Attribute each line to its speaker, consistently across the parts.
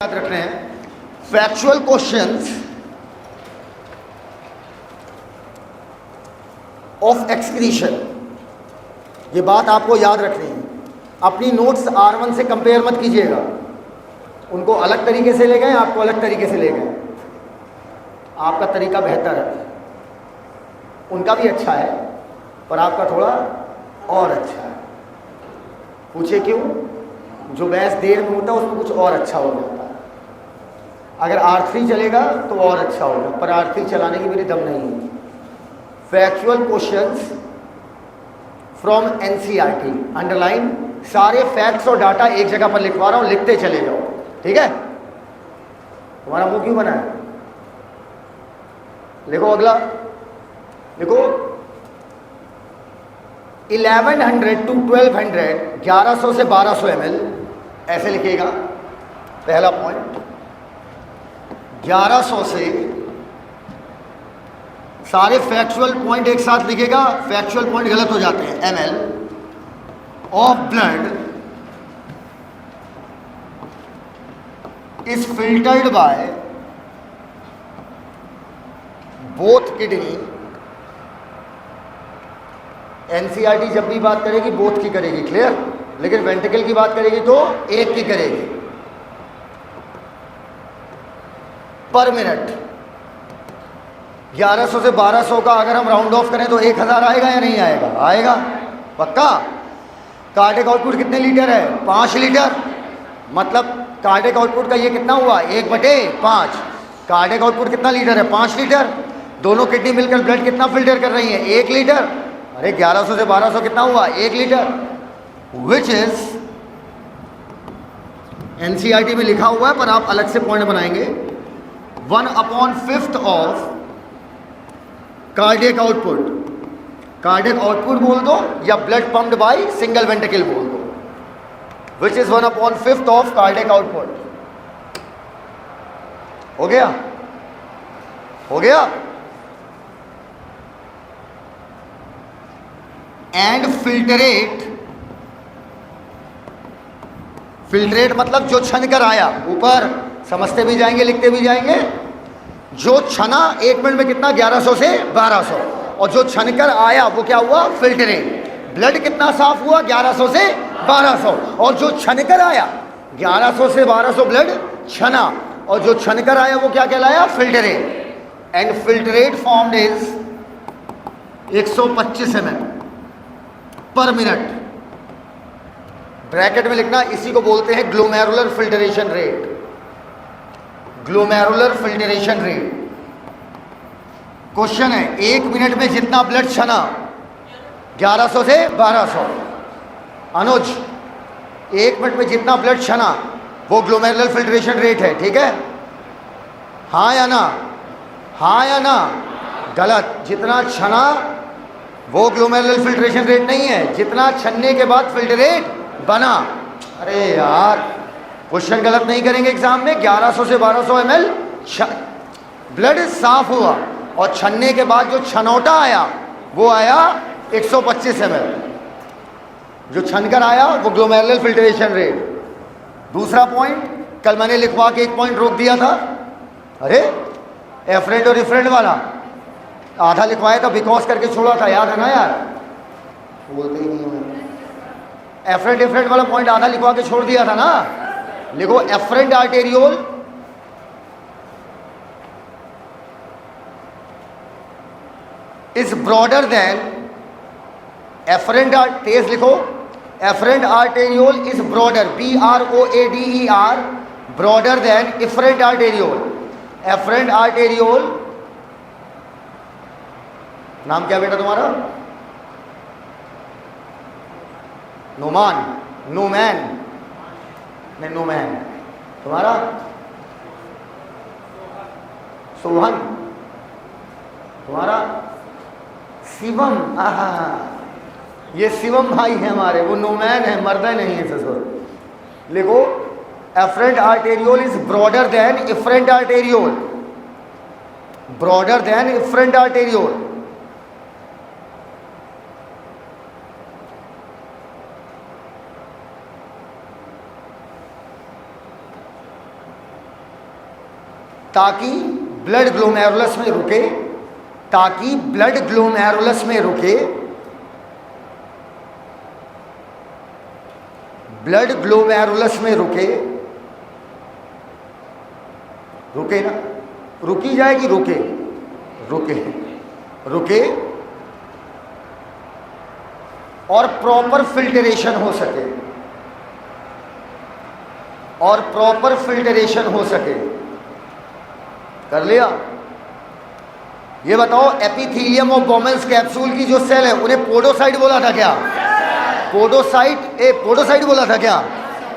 Speaker 1: याद रख रहे हैं फैक्चुअल क्वेश्चंस ऑफ एक्सक्रीशन। ये बात आपको याद रखनी है। अपनी नोट्स R1 से कंपेयर मत कीजिएगा। उनको अलग तरीके से ले गए, आपको अलग तरीके से ले गए। आपका तरीका बेहतर है, उनका भी अच्छा है, पर आपका थोड़ा और अच्छा है। पूछे क्यों? जो बहस देर में होता है उसमें कुछ और अच्छा हो जाता है। अगर R3 चलेगा तो और अच्छा होगा, पर R3 चलाने की मेरी दम नहीं है। Factual questions from NCERT, underline. सारे फैक्ट्स और डाटा एक जगह पर लिखवा रहा हूं, लिखते चले जाओ, ठीक है? तुम्हारा मुंह क्यों बना है? लिखो अगला, लिखो 1100 to 1200, 1100 से 1200 ml, ऐसे लिखेगा। पहला पॉइंट 1100 से सारे फैक्चुअल पॉइंट एक साथ लिखेगा। फैक्चुअल पॉइंट गलत हो जाते हैं। ml of blood is filtered by both kidney. NCERT जब भी बात करेगी बोथ की करेगी, क्लियर? लेकिन वेंट्रिकल की बात करेगी तो एक की करेगी। पर मिनट 1100 से 1200 का अगर हम राउंड ऑफ करें तो 1000 आएगा या नहीं आएगा? आएगा, पक्का। कार्डियक आउटपुट कितने लीटर है? 5 लीटर। मतलब कार्डियक आउटपुट का ये कितना हुआ? 1/5। कार्डियक आउटपुट कितना लीटर है? 5 लीटर। दोनों किडनी मिलकर ब्लड कितना फिल्टर कर रही है? 1 लीटर। अरे 1100 से 1200 कितना हुआ? 1 लीटर। विच इज NCERT में लिखा हुआ है, पर आप अलग से पॉइंट बनाएंगे। 1/5 of cardiac output. Cardiac output बोल दो या blood pumped by single ventricle बोल दो, which is 1/5 of cardiac output. हो गया? हो गया? एंड फिल्टरेट, फिल्टरेट मतलब जो छन कर आया, ऊपर समझते भी जाएंगे लिखते भी जाएंगे। जो छना 1 मिनट में कितना? 1100 से 1200। और जो छन कर आया वो क्या हुआ? फिल्टरेट। ब्लड कितना साफ हुआ? 1100 से 1200। और जो छन कर आया 1100 से 1200 ब्लड छना, और जो छन कर आया वो क्या कहलाया? Filtrate. And filtrate formed is 125 ml पर मिनट। ब्रैकेट में लिखना, इसी को बोलते हैं glomerular filtration rate. Glomerular filtration rate. Question है 1 मिनट में जितना ब्लड छना 1100 से 1200। अनुज, 1 मिनट में जितना ब्लड छना वो ग्लोमेरुलर फिल्टरेशन रेट है, ठीक है? हाँ या ना? हाँ या ना? गलत। जितना छना वो ग्लोमेरुलर फिल्टरेशन रेट नहीं है, जितना छनने के बाद फिल्टरेट बना। अरे यार, क्वेश्चन गलत नहीं करेंगे एग्जाम में। 1100 से 1200 ml ब्लड साफ हुआ, और छनने के बाद जो छनौटा आया वो आया 125 ml। जो छनकर आया वो ग्लोमेरुलर फिल्टरेशन रेट। दूसरा पॉइंट, कल मैंने लिखवा के एक पॉइंट रोक दिया था। अरे एफरेंट और रिफरेंट वाला आधा लिखवाया था, बिकॉज करके छोड़ा था, याद है ना यार? बोलते ही नहीं हमें। एफरेंट डिफरेंट वाला पॉइंट आधा लिखवा के छोड़ दिया था ना। लिखो afferent arteriole is broader than efferent, तेज लिखो। Afferent arteriole is broader, BROADER, broader than efferent arteriole. Afferent arteriole, नाम क्या बेटा तुम्हारा? नोमान, नोमैन, नहीं नोमैन। तुम्हारा? सोहन। तुम्हारा? शिवम। आहा, ये शिवम भाई है हमारे, वो नोमैन है, मर्दा नहीं है ससुर। लिखो afferent arteriole is broader than efferent arteriole. Broader than efferent arteriole. ताकि ब्लड ग्लोमेरुलस में रुके, ताकि ब्लड ग्लोमेरुलस में रुके, ब्लड ग्लोमेरुलस में रुके, रुके ना, रुकी जाएगी, रुके, रुके, रुके, और प्रॉपर फिल्टरेशन हो सके, और प्रॉपर फिल्टरेशन हो सके। कर लिया? ये बताओ, एपिथेलियम ऑफ बोमेन्स कैप्सूल की जो सेल है उन्हें पोडोसाइट बोला था क्या? पोडोसाइट बोला था क्या?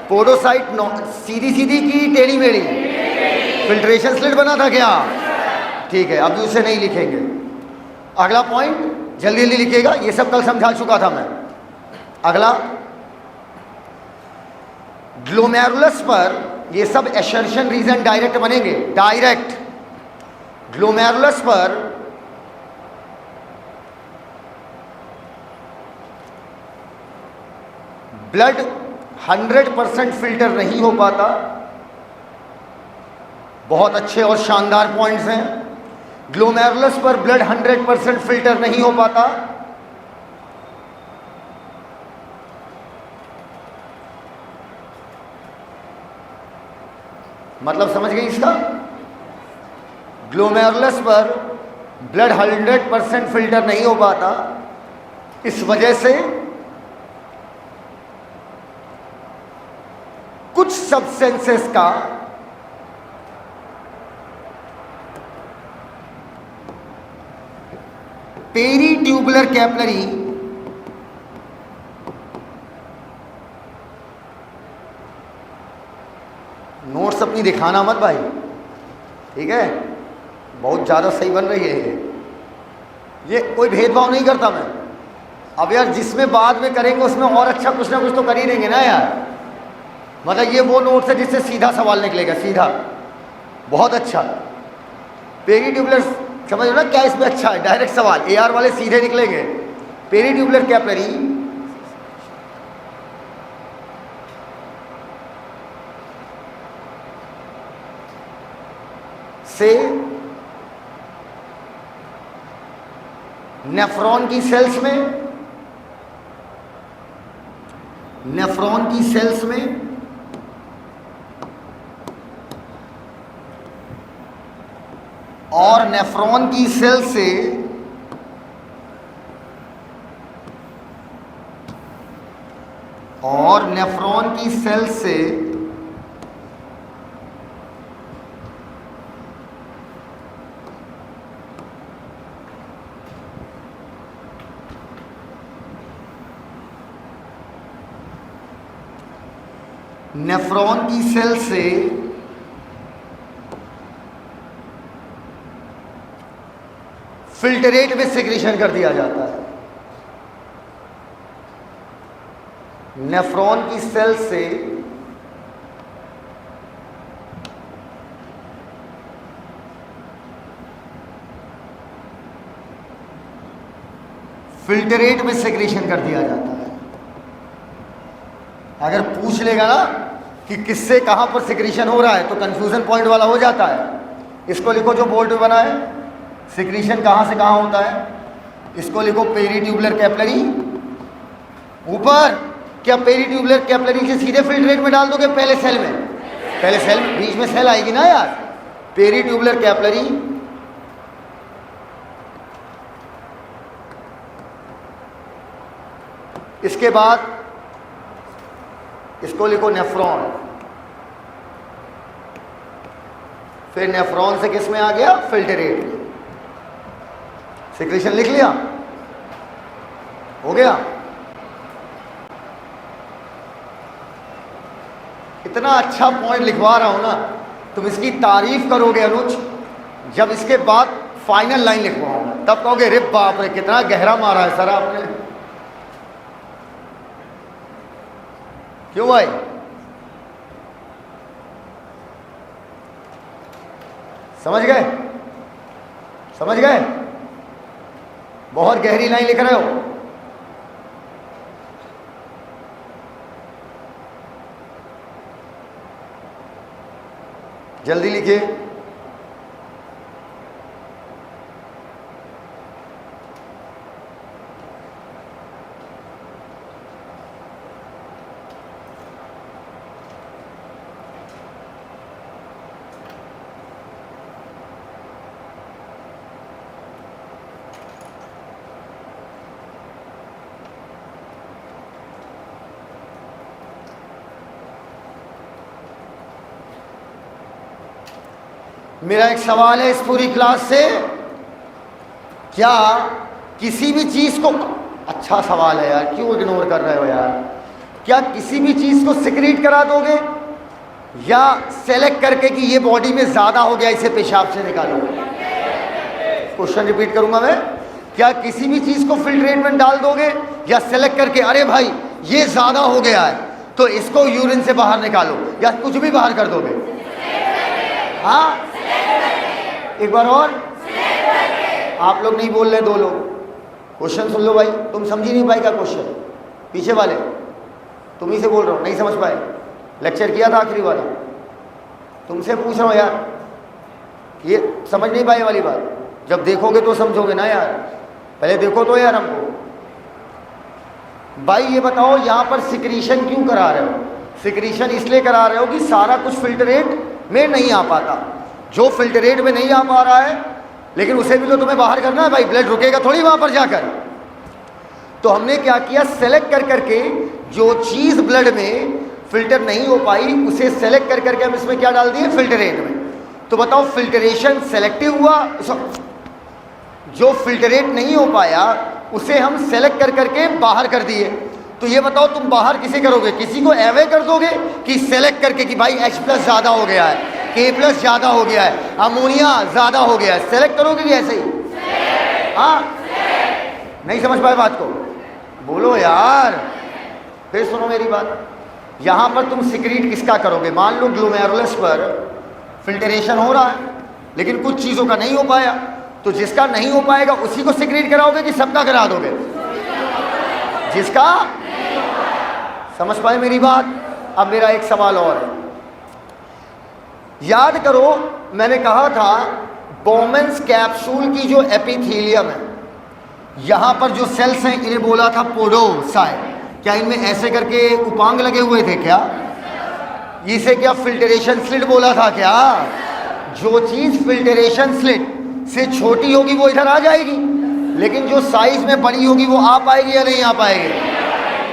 Speaker 1: पोडोसाइट सीधी सीधी की टेढ़ी मेढ़ी? फिल्ट्रेशन स्लिट बना था क्या? ठीक है, अब उसे नहीं लिखेंगे। अगला पॉइंट जल्दी जल्दी लिखिएगा, ये सब कल समझा चुका था मैं। अगला, ग्लोमेरुलस पर ये सब एसर्शन रीजन डायरेक्ट बनेंगे, डायरेक्ट। ग्लोमेरुलस पर ब्लड 100% फिल्टर नहीं हो पाता। बहुत अच्छे और शानदार पॉइंट्स हैं। ग्लोमेरुलस पर ब्लड 100% फिल्टर नहीं हो पाता। मतलब समझ गई इसका? ग्लोमेरुलस पर ब्लड 100% फिल्टर नहीं हो पाता, इस वजह से कुछ सब्सटेंसेस का पेरीट्यूबुलर कैपिलरी नोट्स अपनी दिखाना मत भाई, ठीक है? बहुत ज़्यादा सही बन रही है ये कोई भेदभाव नहीं करता मैं। अब यार जिसमें बाद में करेंगे उसमें और अच्छा कुछ ना कुछ तो कर ही देंगे ना यार। मतलब ये वो नोट्स है जिससे सीधा सवाल निकलेगा, सीधा, बहुत अच्छा। पेरीट्यूबुलर समझ लो ना क्या इसमें अच्छा है, डायरेक्ट सवाल, AR वाले सीधे निकलेंगे। पेरीट्यूबुलर कैपिलरी से नेफ्रॉन की सेल्स में, नेफ्रॉन की सेल्स में और नेफ्रॉन की सेल से और नेफ्रॉन की सेल से नेफ्रॉन की सेल से फिल्टरेट में सिक्रीशन कर दिया जाता है। नेफ्रॉन की सेल से फिल्टरेट में सिक्रीशन कर दिया जाता है। अगर पूछ लेगा ना कि किससे कहां पर सिक्रीशन हो रहा है तो कंफ्यूजन पॉइंट वाला हो जाता है। इसको लिखो जो बोर्ड में बना है, सिक्रीशन कहां से कहां होता है। इसको लिखो पेरीट्यूबुलर कैपिलरी ऊपर। क्या पेरीट्यूबुलर कैपिलरी से सीधे फिल्ट्रेट में डाल दोगे? पहले सेल में, पहले सेल बीच में सेल आएगी ना यार। पेरीट्यूबुलर कैपिलरी इसके बाद इसको लिखो नेफ्रॉन। फिर नेफ्रॉन से किस में आ गया? फिल्टरेट में। सिक्रीशन लिख लिया? हो गया? इतना अच्छा पॉइंट लिखवा रहा हूं ना, तुम इसकी तारीफ करोगे अनुज जब इसके बाद फाइनल लाइन लिखवाऊंगा, तब कहोगे रे बाप रे कितना गहरा मारा है सर आपने। क्यों भाई? समझ गए? समझ गए? बहुत गहरी लाइन लिख रहे हो। जल्दी लिखिए। मेरा एक सवाल है इस पूरी क्लास से, क्या किसी भी चीज़ को, अच्छा सवाल है यार, क्यों इग्नोर कर रहे हो यार, क्या किसी भी चीज़ को सिक्रीट करा दोगे या सेलेक्ट करके कि ये बॉडी में ज़्यादा हो गया इसे पेशाब से निकालोगे? क्वेश्चन रिपीट करूंगा मैं, क्या किसी भी चीज़ को फिल्ट्रेट में डाल दोगे या सेलेक्ट करके अरे भाई ये ज़्यादा हो गया है तो इसको यूरिन से बाहर निकालो, या कुछ भी बाहर कर दोगे? हाँ, एक बार और, आप लोग नहीं बोल रहे, दो लोग क्वेश्चन सुन लो भाई, तुम समझी नहीं पाई क्या क्वेश्चन? पीछे वाले तुम ही से बोल रहा हूँ, नहीं समझ पाए, लेक्चर किया था आखिरी वाला, तुमसे पूछ रहा हूँ यार, ये समझ नहीं पाए वाली बात, जब देखोगे तो समझोगे ना यार, पहले देखो तो यार हमको। भाई ये बताओ यहाँ पर सिक्रीशन क्यों करा रहे हो? सिक्रीशन इसलिए करा रहे हो कि सारा कुछ फिल्टरेट में नहीं आ पाता, जो फिल्टरेट में नहीं आ पा रहा है लेकिन उसे भी तो तुम्हें बाहर करना है भाई, ब्लड रुकेगा थोड़ी वहाँ पर जाकर। तो हमने क्या किया, सेलेक्ट कर करके जो चीज़ ब्लड में फिल्टर नहीं हो पाई उसे सेलेक्ट कर करके हम इसमें क्या डाल दिए, फिल्टरेट में। तो बताओ फिल्टरेशन सेलेक्टिव हुआ, जो फिल्टरेट नहीं हो पाया उसे हम सेलेक्ट कर करके बाहर कर दिए। तो ये बताओ तुम बाहर किसे करोगे, किसी को एवे कर दोगे कि सेलेक्ट करके कि भाई H+ ज़्यादा हो गया है, K+ ज़्यादा हो गया है, अमोनिया ज़्यादा हो गया है, सेलेक्ट करोगे कि ऐसे ही? हाँ, नहीं समझ पाए बात को, बोलो यार, फिर सुनो मेरी बात। यहाँ पर तुम सिक्रीट किसका करोगे? मान लो ग्लोमेरुलस पर फिल्टरेशन हो रहा है लेकिन कुछ चीज़ों का नहीं हो पाया, तो जिसका नहीं हो पाएगा उसी को सिक्रीट कराओगे कि सबका करा दोगे? जिसका, समझ पाए मेरी बात? अब मेरा एक सवाल और है, याद करो मैंने कहा था बोमेन्स कैप्सूल की जो एपिथेलियम है, यहाँ पर जो सेल्स हैं इन्हें बोला था पोडोसाइ, क्या इनमें ऐसे करके उपांग लगे हुए थे क्या? इसे क्या फिल्टरेशन स्लिट बोला था क्या? जो चीज़ फिल्टरेशन स्लिट से छोटी होगी वो इधर आ जाएगी, लेकिन जो साइज में बड़ी होगी वो आ पाएगी या नहीं आ पाएगी?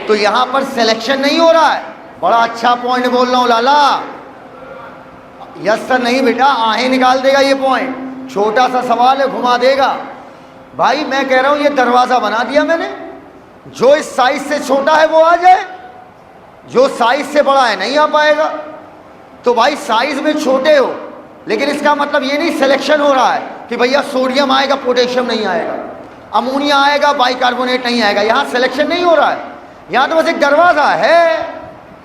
Speaker 1: तो यहाँ पर सिलेक्शन नहीं हो रहा है। बड़ा अच्छा पॉइंट बोल रहा हूँ लाला, यस सर, नहीं बेटा आहें निकाल देगा ये पॉइंट, छोटा सा सवाल है घुमा देगा। भाई मैं कह रहा हूँ ये दरवाज़ा बना दिया मैंने, जो इस साइज से छोटा है वो आ जाए, जो साइज से बड़ा है नहीं आ पाएगा। तो भाई साइज में छोटे हो लेकिन इसका मतलब ये नहीं सिलेक्शन हो रहा है कि भैया सोडियम आएगा पोटेशियम नहीं आएगा, अमोनिया आएगा बाइकार्बोनेट नहीं आएगा, यहाँ सिलेक्शन नहीं हो रहा है। यहाँ तो बस एक दरवाज़ा है,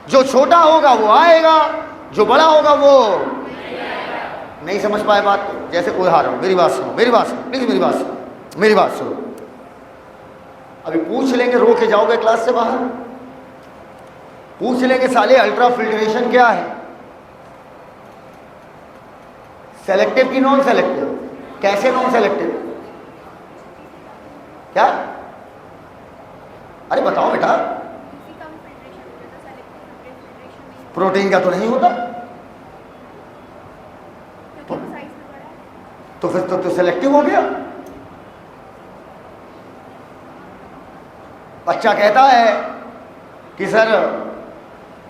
Speaker 1: जो छोटा होगा वो आएगा, जो बड़ा होगा वो नहीं समझ पाए बात को। जैसे उदाहरण, मेरी बात सुनो, मेरी बात सुनो प्लीज़, मेरी बात सुनो, मेरी बात सुनो। अभी पूछ लेंगे, रो के जाओगे क्लास से बाहर, पूछ लेंगे साले अल्ट्रा फिल्ट्रेशन क्या है, सेलेक्टिव की नॉन सेलेक्टिव? कैसे नॉन सेलेक्टिव? क्या? अरे बताओ बेटा, प्रोटीन का तो नहीं होता, तो फिर तो सेलेक्टिव हो गया। बच्चा कहता है कि sir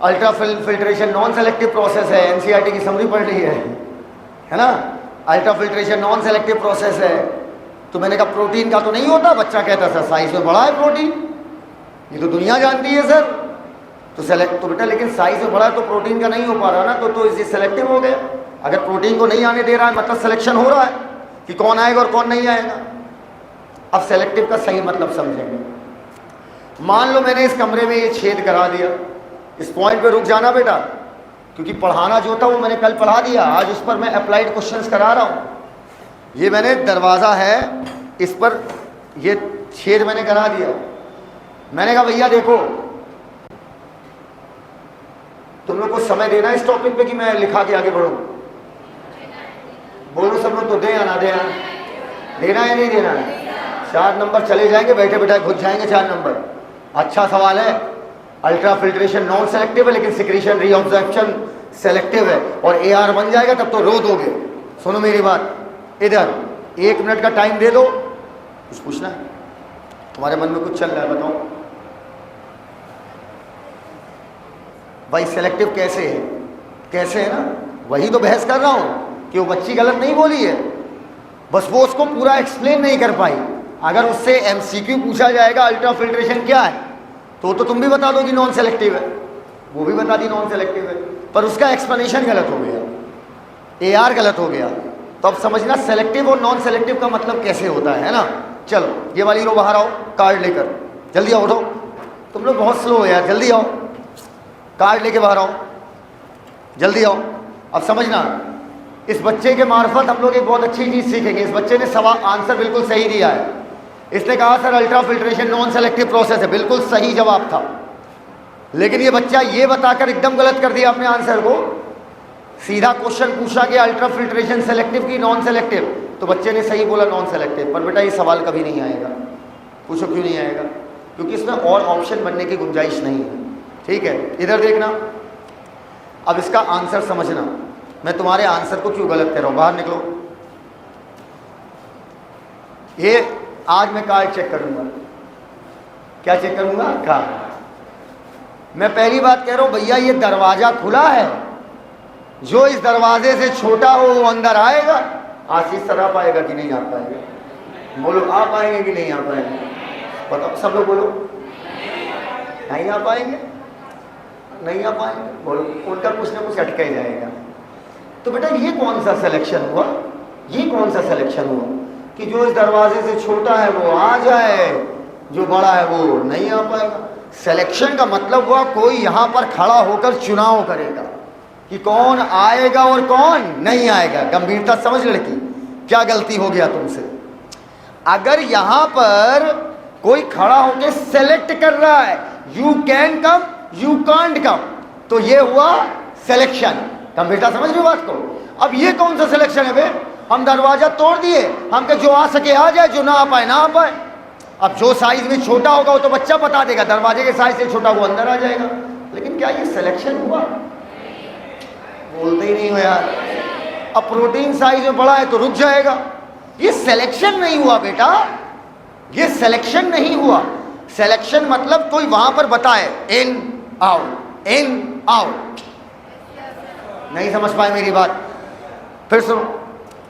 Speaker 1: ultra filtration non selective process है, एनसीईआरटी की समरी पढ़ ली है ना, ultra filtration non selective process है। तो मैंने कहा प्रोटीन का तो नहीं होता। बच्चा कहता सर साइज में बड़ा है प्रोटीन, ये तो दुनिया जानती है सर। तो बेटा लेकिन साइज में बड़ा है तो प्रोटीन का नहीं हो पा रहा ना, तो इसे सेलेक्टिव हो गया। अगर प्रोटीन को नहीं आने दे रहा है मतलब सिलेक्शन हो रहा है कि कौन आएगा और कौन नहीं आएगा। अब सेलेक्टिव का सही मतलब समझेंगे। मान लो मैंने इस कमरे में ये छेद करा दिया, इस पॉइंट पे रुक जाना बेटा, क्योंकि पढ़ाना जो था वो मैंने कल पढ़ा दिया, आज उस पर मैं अप्लाइड क्वेश्चंस करा रहा हूँ। ये मैंने दरवाज़ा है, इस पर ये छेद मैंने करा दिया। मैंने कहा भैया देखो तुम लोग को समय देना है इस टॉपिक पे कि मैं लिखा के आगे बढ़ूँ? बोलो सब लोग तो दे या ना दे, देना है नहीं देना है? 4 नंबर चले जाएंगे, बैठे बैठे घुस जाएंगे 4 नंबर। अच्छा सवाल है। अल्ट्रा फिल्ट्रेशन नॉन सेलेक्टिव है लेकिन सिक्रीशन रीअब्जॉर्प्शन सेलेक्टिव है, और AR बन जाएगा तब तो रो दोगे। सुनो मेरी बात, इधर 1 मिनट का टाइम दे दो, कुछ पूछना है तुम्हारे मन में, कुछ चल रहा है बताओ भाई। सेलेक्टिव कैसे है? कैसे है ना, वही तो बहस कर रहा हूँ कि वो बच्ची गलत नहीं बोली है, बस वो उसको पूरा एक्सप्लेन नहीं कर पाई। अगर उससे एमसीक्यू पूछा जाएगा अल्ट्रा फिल्ट्रेशन क्या है, तो तुम भी बता दोगी नॉन सेलेक्टिव है, वो भी बता दी नॉन सेलेक्टिव है, पर उसका एक्सप्लेनेशन गलत हो गया, AR गलत हो गया। तो अब समझना सेलेक्टिव और नॉन सेलेक्टिव का मतलब कैसे होता है ना। चलो ये वाली रो बाहर आओ, कार्ड लेकर, जल्दी आओ, उठो, तुम लोग बहुत स्लो हो यार, जल्दी आओ, कार्ड लेके बाहर आओ, जल्दी आओ। अब समझना, इस बच्चे के मार्फत हम लोग एक बहुत अच्छी चीज़ सीखेंगे। इस बच्चे ने सवाल आंसर बिल्कुल सही दिया है। इसने कहा sir ultra filtration non selective process है, बिल्कुल सही जवाब था। लेकिन ये बच्चा ये बताकर एकदम गलत कर दिया अपने आंसर को। सीधा क्वेश्चन पूछा कि अल्ट्रा फिल्ट्रेशन सेलेक्टिव की नॉन सेलेक्टिव, तो बच्चे ने सही बोला नॉन सेलेक्टिव। पर बेटा ये सवाल कभी नहीं आएगा। पूछो क्यों नहीं आएगा? क्योंकि इसमें और ऑप्शन बनने की गुंजाइश नहीं है। ठीक है, इधर देखना, अब इसका आंसर समझना। मैं तुम्हारे आंसर को क्यों गलत कह रहा हूं, बाहर निकलो। ये आज मैं कार्ड चेक करूंगा। क्या चेक करूंगा? कार्ड। मैं पहली बात कह रहा हूं भैया, ये दरवाजा खुला है, जो इस दरवाजे से छोटा हो वो अंदर आएगा। आशीष सर आ पाएगा कि नहीं आ पाएगा? बोलो, आ पाएंगे कि नहीं आ पाएंगे? बताओ सब लोग, बोलो नहीं आ पाएंगे, नहीं आ पाएंगे, बोलो। उनका कुछ ना कुछ अटका ही जाएगा। तो बेटा ये कौन सा सिलेक्शन हुआ, ये कौन सा सिलेक्शन हुआ कि जो इस दरवाजे से छोटा है वो आ जाए, जो बड़ा है वो नहीं आ पाएगा। सिलेक्शन का मतलब हुआ कोई यहाँ पर खड़ा होकर चुनाव करेगा कि कौन आएगा और कौन नहीं आएगा। गंभीरता समझ लड़की, क्या गलती हो गया तुमसे। अगर यहाँ पर कोई खड़ा होकर सेलेक्ट कर रहा है you can come you can't come, तो ये हुआ सिलेक्शन। गंभीरता समझ रहे हो बात को? अब ये कौन सा सिलेक्शन है बे? हम दरवाजा तोड़ दिए, हम के जो आ सके आ जाए, जो ना आ पाए ना आ पाए। अब जो साइज में छोटा होगा वो तो बच्चा बता देगा, दरवाजे के साइज से छोटा वो अंदर आ जाएगा। लेकिन क्या ये सिलेक्शन हुआ? बोलते ही नहीं हो यार। अब प्रोटीन साइज में बड़ा है तो रुक जाएगा। ये सिलेक्शन नहीं हुआ बेटा, ये सिलेक्शन नहीं हुआ। सिलेक्शन मतलब कोई वहां पर बताए इन आउट, इन आउट। नहीं समझ पाए मेरी बात? फिर सुनो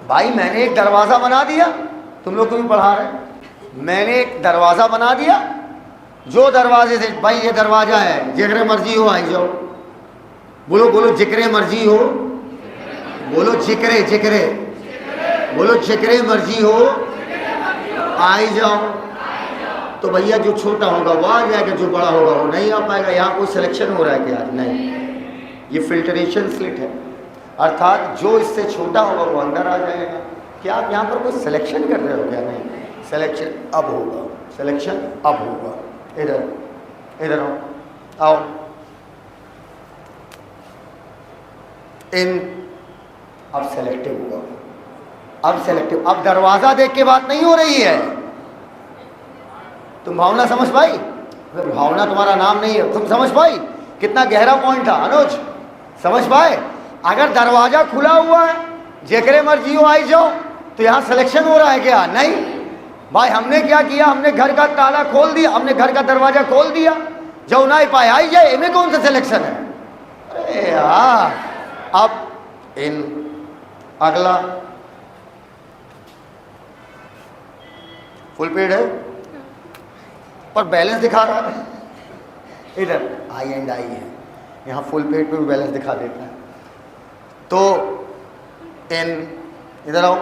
Speaker 1: भाई, मैंने एक दरवाजा बना दिया, तुम लोग को भी पढ़ा रहे हैं, मैंने एक दरवाजा बना दिया, जो दरवाजे से भाई ये दरवाजा है, जिक्रे मर्जी हो आई जाओ। बोलो बोलो, जिक्रे मर्जी हो, बोलो जिक्रे जिक्रे, बोलो जिक्रे मर्जी हो आई जाओ। तो भैया जो छोटा होगा वो आ जाएगा, जो बड़ा होगा वो नहीं आ पाएगा। यहाँ कोई सिलेक्शन हो रहा है क्या? नहीं, ये फिल्ट्रेशन स्लिट है, अर्थात जो इससे छोटा होगा वो अंदर आ जाएगा। क्या आप यहाँ पर कोई सिलेक्शन कर रहे हो क्या? नहीं, सिलेक्शन अब होगा, सिलेक्शन अब होगा। इधर इधर आओ, आओ। इन अब सेलेक्टिव हुआ, अब सेलेक्टिव। अब दरवाजा देख के बात नहीं हो रही है। तुम भावना समझ पाई? भावना तुम्हारा नाम नहीं है, तुम समझ पाई? कितना गहरा पॉइंट था अनुज, समझ पाए? अगर दरवाजा खुला हुआ है, जेकरे मर्जी हो आई जाओ, तो यहाँ सिलेक्शन हो रहा है क्या? नहीं भाई। हमने क्या किया, हमने घर का ताला खोल दिया, हमने घर का दरवाजा खोल दिया, जो ना ही पाए आई जाए, इनमें कौन सा सिलेक्शन है? अरे यार। अब इन अगला फुल पेड है पर बैलेंस दिखा रहा है। इधर आई एंड आई है, यहाँ फुल पेड पे भी बैलेंस दिखा देता है। तो इन इधर आओ,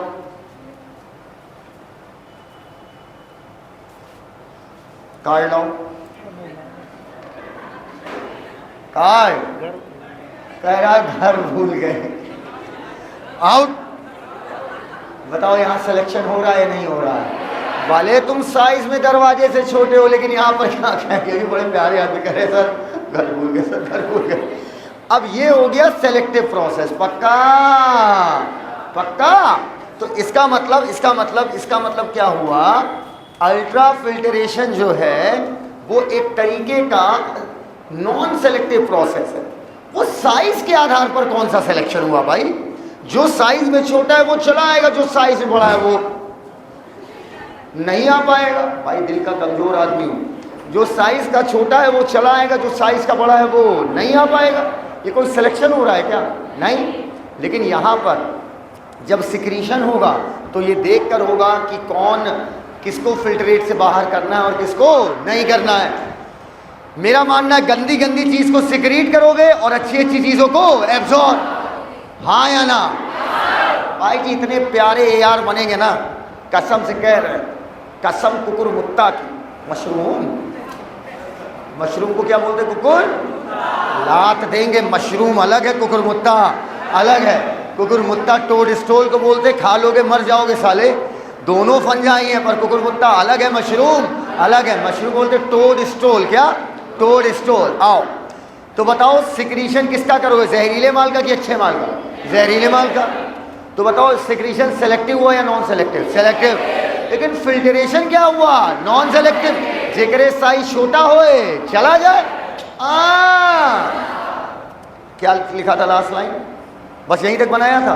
Speaker 1: कार्ड लाओ, कार्ड कह रहा घर भूल गए। आउट। बताओ यहाँ सिलेक्शन हो रहा है नहीं हो रहा है? वाले तुम साइज में दरवाजे से छोटे हो, लेकिन यहाँ पर क्या कहेंगे, भी बड़े प्यारे आदमी कह रहे सर घर भूल गए, सर घर भूल गए। अब ये हो गया सेलेक्टिव प्रोसेस। पक्का पक्का? तो इसका मतलब क्या हुआ, अल्ट्रा फिल्ट्रेशन जो है वो एक तरीके का नॉन सेलेक्टिव प्रोसेस है। वो साइज के आधार पर कौन सा सिलेक्शन हुआ भाई? जो साइज में छोटा है वो चला आएगा, जो साइज में बड़ा है वो नहीं आ पाएगा। भाई दिल का कमजोर आदमी हूँ, जो साइज का छोटा है वो चला आएगा, जो साइज का बड़ा है वो नहीं आ पाएगा। ये कोई सिलेक्शन हो रहा है क्या? नहीं। लेकिन यहाँ पर जब सिक्रीशन होगा तो ये देखकर होगा कि कौन किसको फिल्ट्रेट से बाहर करना है और किसको नहीं करना है। मेरा मानना है गंदी गंदी चीज को सिक्रीट करोगे और अच्छी अच्छी चीजों को एब्जॉर्ब। हाँ या ना? भाई जी इतने प्यारे एआर बनेंगे ना, कसम से कह रहे हैं, कसम कुकुर मुत्ता की। मशरूम, मशरूम को क्या बोलते? कुकुर लात देंगे। मशरूम अलग है, कुकुर मुत्ता अलग है। कुकुर मुत्ता टोड स्टोल को बोलते, खा लोगे मर जाओगे साले, दोनों फंजाई हैं, पर कुकुर मुत्ता अलग है, मशरूम अलग है। मशरूम बोलते टोड स्टोल, क्या? Toadstool. आओ तो बताओ सिक्रीशन किसका करोगे, जहरीले माल का कि अच्छे माल का? जहरीले माल का। तो बताओ सिक्रीशन सेलेक्टिव हुआ या नॉन सेलेक्टिव? सेलेक्टिव। लेकिन फिल्ट्रेशन क्या हुआ? Non selective. जेकरे साइज छोटा होए चला जाए। क्या लिखा था लास्ट लाइन? बस यहीं तक बनाया था,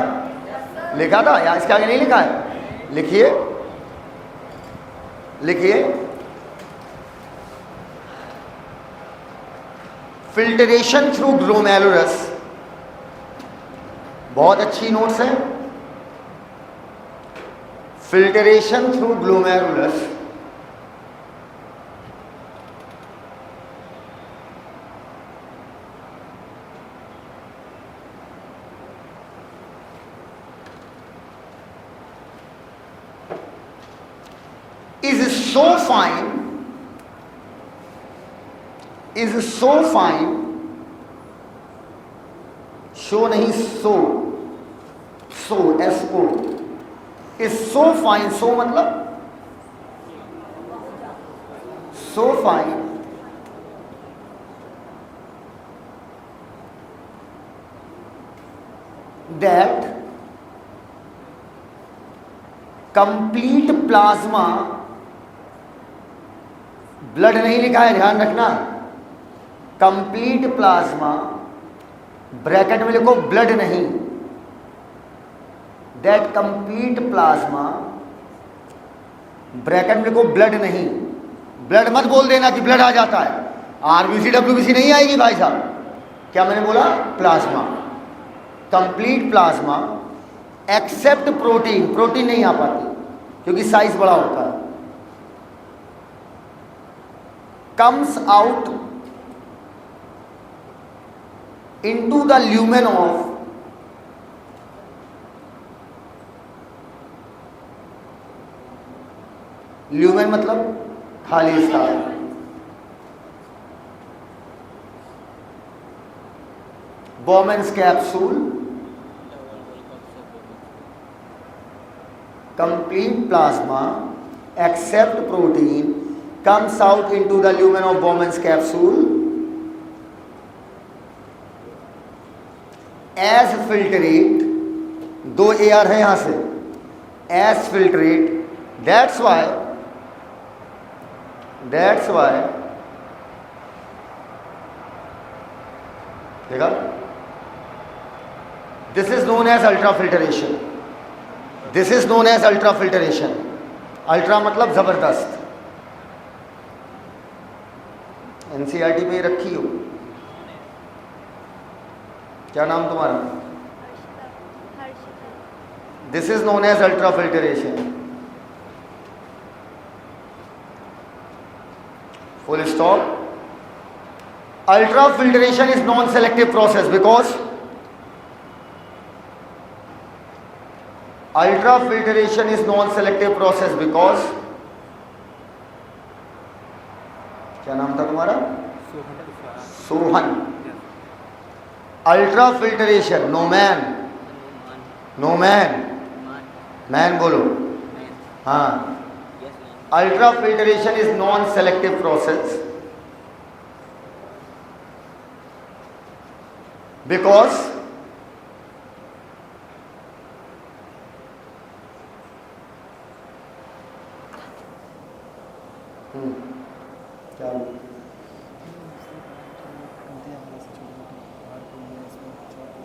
Speaker 1: लिखा था या इसके आगे नहीं लिखा है? लिखिए लिखिए, फिल्ट्रेशन थ्रू ग्लोमेरुलस, बहुत अच्छी नोट्स है। Filtration through glomerulus is so fine, is so fine, show नहीं so, so S O, is so fine. So मतलब so fine that complete plasma, blood नहीं लिखा है ध्यान रखना, कंप्लीट प्लाज्मा, ब्रैकेट में लिखो ब्लड नहीं, दैट कंप्लीट प्लाज्मा, ब्रैकेट में लिखो ब्लड नहीं, ब्लड मत बोल देना कि ब्लड आ जाता है, आरबीसी डब्ल्यूबीसी नहीं आएगी भाई साहब। क्या मैंने बोला? Plasma, complete plasma except protein, protein नहीं आ पाती क्योंकि साइज बड़ा होता है, comes out into the lumen of lumen मतलब खाली स्थान, Bowman's capsule, complete plasma except protein comes out into the lumen of Bowman's capsule as filtrate, दो AR है यहां से, as filtrate, that's why देखा, this is known as ultrafiltration, this is known as ultrafiltration। Ultra मतलब जबरदस्त, NCERT में रखी हो। क्या नाम तुम्हारा? This is known as ultrafiltration, full stop. Ultrafiltration is non selective process because ultrafiltration is non selective process because, क्या नाम था तुम्हारा? Sohan. Ultrafiltration, no man, no man, man बोलो, हाँ। Ultrafiltration is non selective process because क्या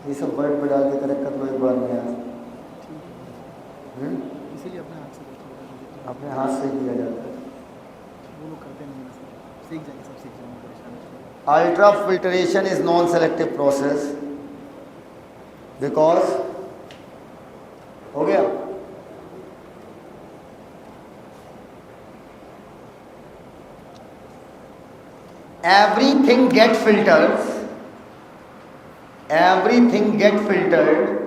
Speaker 1: ये सब word में डाल के करेक्ट कर लो एक बार में यार,
Speaker 2: इसीलिए अपने हाथ से
Speaker 1: अपने हाथ से किया जाता है,
Speaker 2: वो लोग करते नहीं हैं, सीख जाएंगे, सब सीख जाएंगे, परेशान नहीं होना।
Speaker 1: Ultra filtration is non selective process because हो गया? Everything get filters, everything get filtered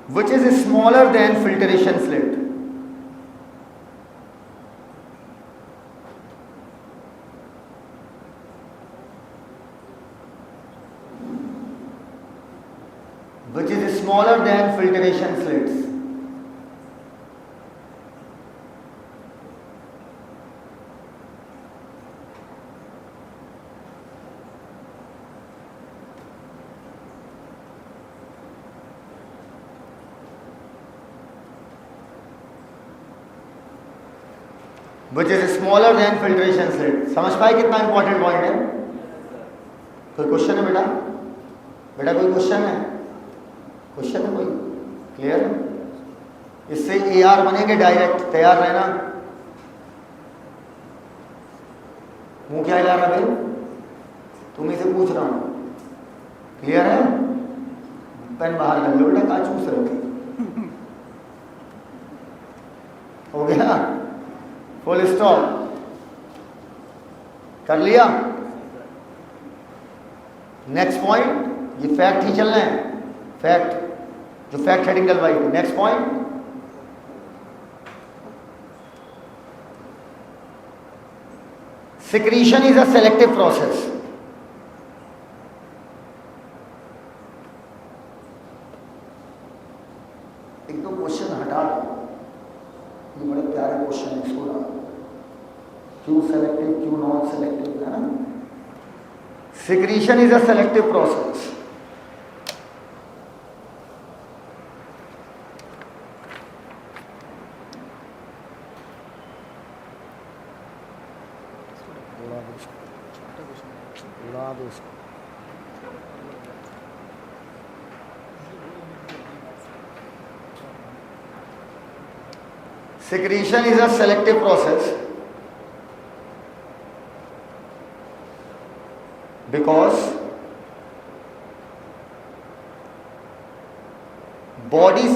Speaker 1: which is smaller than filtration slit. Which is smaller than filtration slits. Which is smaller than filtration slit. समझ पाए कितना important point है? कोई question है बेटा? बेटा कोई क्वेश्चन है? क्वेश्चन है कोई? क्लियर है? इससे AR बनेंगे डायरेक्ट, तैयार रहना। मुंह क्या हिला रहा भाई? तुम्हें से पूछ रहा हूं, क्लियर है? पेन बाहर कर लो बेटा, कहाँ चूस रहे हो? हो गया? फुल स्टॉप कर लिया? नेक्स्ट पॉइंट, ये फैक्ट ही चलना है, फैक्ट, जो फैक्ट हेडिंग डलवाई थी। Next point, secretion is a selective process. एक दो क्वेश्चन हटा दो, ये बड़े प्यारे क्वेश्चन है, इसको डालो। क्यों सेलेक्टिव, क्यों नॉन सेलेक्टिव, है ना? Secretion is a selective process. Secretion is a selective process because body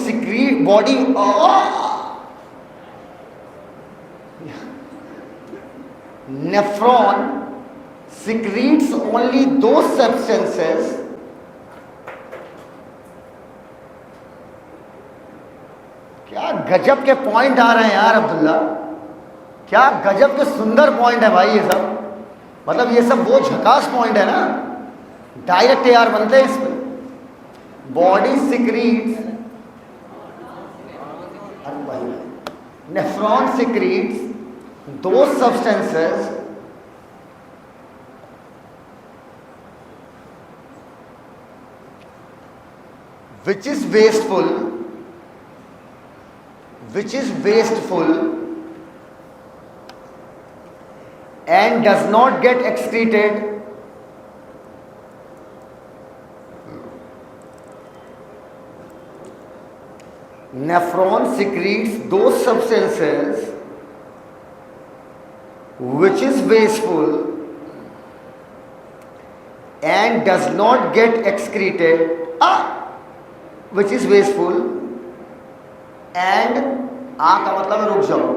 Speaker 1: nephron secretes only those substances क्या गजब के पॉइंट आ रहे हैं यार अब्दुल्ला, क्या गजब के सुंदर पॉइंट है भाई ये सब। मतलब ये सब वो झकास पॉइंट है ना, डायरेक्ट यार बनते हैं इसमें। बॉडी सिक्रीट्स, नेफ्रॉन सिक्रीट्स दो substances which is wasteful and does not get excreted nephron secretes those substances which is wasteful and does not get excreted which is wasteful and का मतलब है रुक जाओ,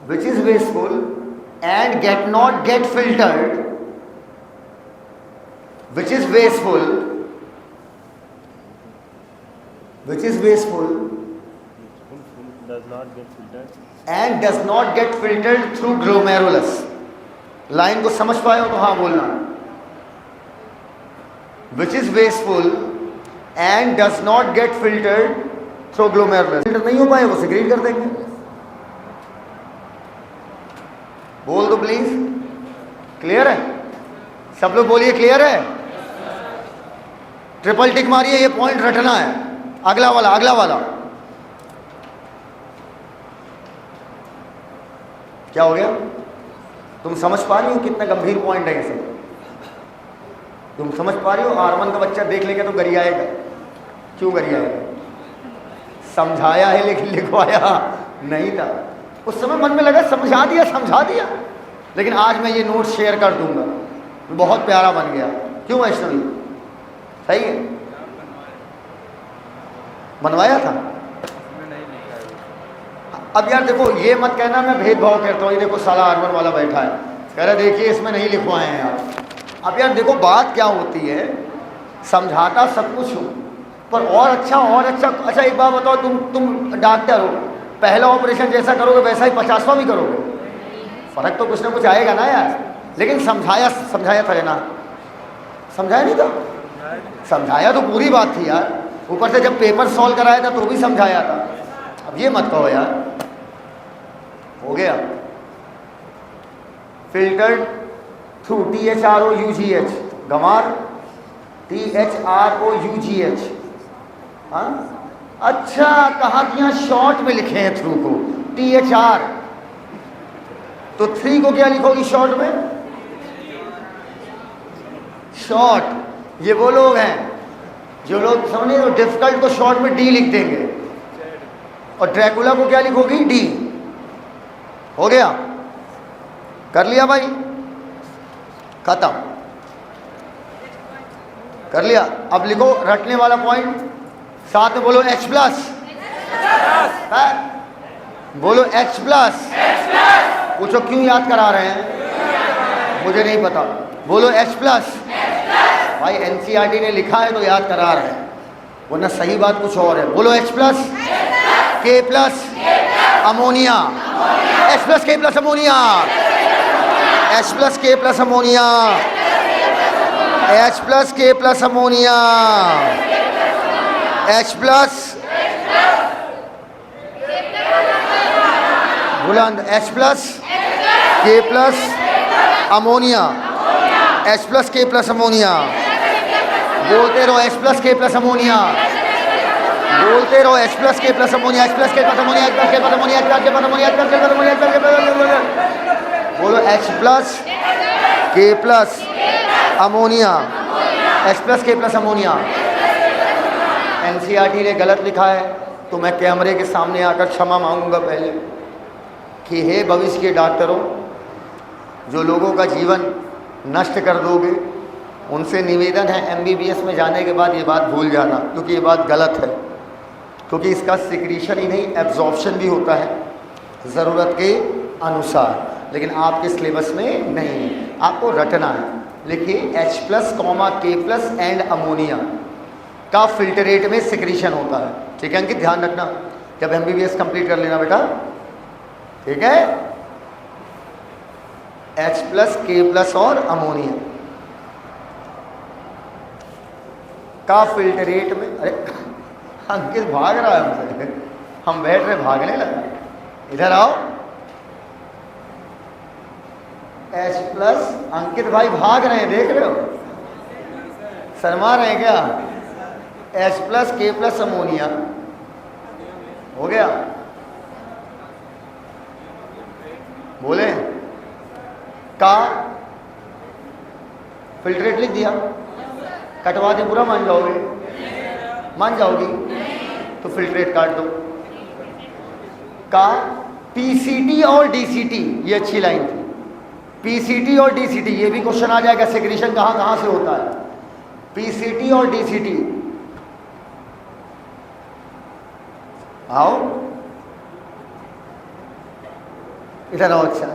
Speaker 1: which is wasteful and not get filtered, which is wasteful
Speaker 3: does not get filtered
Speaker 1: and does not get filtered through glomerulus। Line को समझ पाए हो तो हाँ बोलना, which is wasteful and does not get filtered through glomerulus. Filter नहीं हो पाए वो सिक्रीट कर देंगे। बोल दो प्लीज, क्लियर है? सब लोग बोलिए क्लियर है? ट्रिपल टिक मारिए, ये पॉइंट रटना है। अगला वाला, अगला वाला क्या हो गया? तुम समझ पा रही हो कितना गंभीर पॉइंट है ये सब? तुम समझ पा रही हो? आरमन का बच्चा देख लेगा तो गरियाएगा। क्यों गरियाएगा? समझाया है लेकिन लिखवाया नहीं था। उस समय मन में लगा समझा दिया, लेकिन आज मैं ये नोट शेयर कर दूंगा, बहुत प्यारा बन गया। क्यों वैष्णवी? सही है, बनवाया था। अब यार देखो, ये मत कहना मैं भेदभाव करता हूँ, ये देखो साला आर्मर वाला बैठा है, कह रहा देखिए इसमें नहीं लिखवाए हैं आप। अब यार देखो बात क्या होती है, समझाता सब कुछ हो, पर और अच्छा। अच्छा एक बात बताओ, तुम डॉक्टर हो, पहला ऑपरेशन जैसा करोगे वैसा ही 50वां भी करोगे? फर्क तो कुछ ना कुछ आएगा ना यार। लेकिन समझाया था ना, समझाया नहीं था? समझाया तो पूरी बात थी यार, ऊपर से जब पेपर सॉल्व कराया था तो भी समझाया था। अब ये मत कहो यार, हो गया। फिल्टर्ड थ्रू THROUGH, गंवार THROUGH। हाँ अच्छा, कहा कि यहाँ शॉर्ट में लिखे हैं थ्रू को THR, तो 3 को क्या लिखोगी शॉर्ट में? शॉर्ट। ये वो लोग हैं जो लोग समझे तो डिफिकल्ट को शॉर्ट में D लिख देंगे, और ड्रैकुला को क्या लिखोगी? D। हो गया, कर लिया भाई, खत्म, कर लिया। अब लिखो रटने वाला पॉइंट, साथ में बोलो H+। बोलो H+। पूछो क्यों याद करा रहे हैं? मुझे नहीं पता। बोलो H+। भाई NCERT ने लिखा है तो याद करा रहे हैं, वरना सही बात कुछ और है। बोलो H+, K+, ammonia. H+, K+ ammonia. H+, K+ ammonia. H+, K+ ammonia. H+, बुलंद, H+, K+ ammonia. H+, K+ ammonia. बोलते रहो H+, K+ अमोनिया, बोलते रहो H+, K+ ammonia, H+, K+ ammonia, H+, K+ ammonia, H+, K+ ammonia, H+, K+ ammonia, बोलो H+, K+ ammonia, H+, K+ ammonia. NCERT ने गलत लिखा है तो मैं कैमरे के सामने आकर क्षमा मांगूंगा पहले कि हे भविष्य के डॉक्टरों, जो लोगों का जीवन नष्ट कर दोगे, उनसे निवेदन है MBBS में जाने के बाद ये बात भूल जाना, क्योंकि ये बात गलत है। क्योंकि इसका सिक्रीशन ही नहीं, एब्जॉर्प्शन भी होता है ज़रूरत के अनुसार, लेकिन आपके सिलेबस में नहीं, आपको रटना है। लिखिए H+, K+ एंड अमोनिया का फिल्टरेट में सिक्रीशन होता है। ठीक है अंकित, ध्यान रखना जब MBBS कंप्लीट कर लेना बेटा, ठीक है? H+, K+ और अमोनिया का फिल्टरेट में। अरे अंकित भाग रहा है हमसे, हम बैठ रहे भागने लगा। इधर आओ। H+, अंकित भाई भाग रहे हैं, देख रहे हो, शर्मा रहे हैं क्या? H+, K+ अमोनिया हो गया। बोले का फिल्ट्रेट लिख दिया, कटवा दे पूरा, मान जाओगे? मान जाओगी तो फिल्ट्रेट काट दो। का PCT और DCT, ये अच्छी लाइन थी, PCT और DCT, ये भी क्वेश्चन आ जाएगा, सेक्रेशन कहाँ से होता है? PCT और DCT। आओ इधर आओ। अच्छा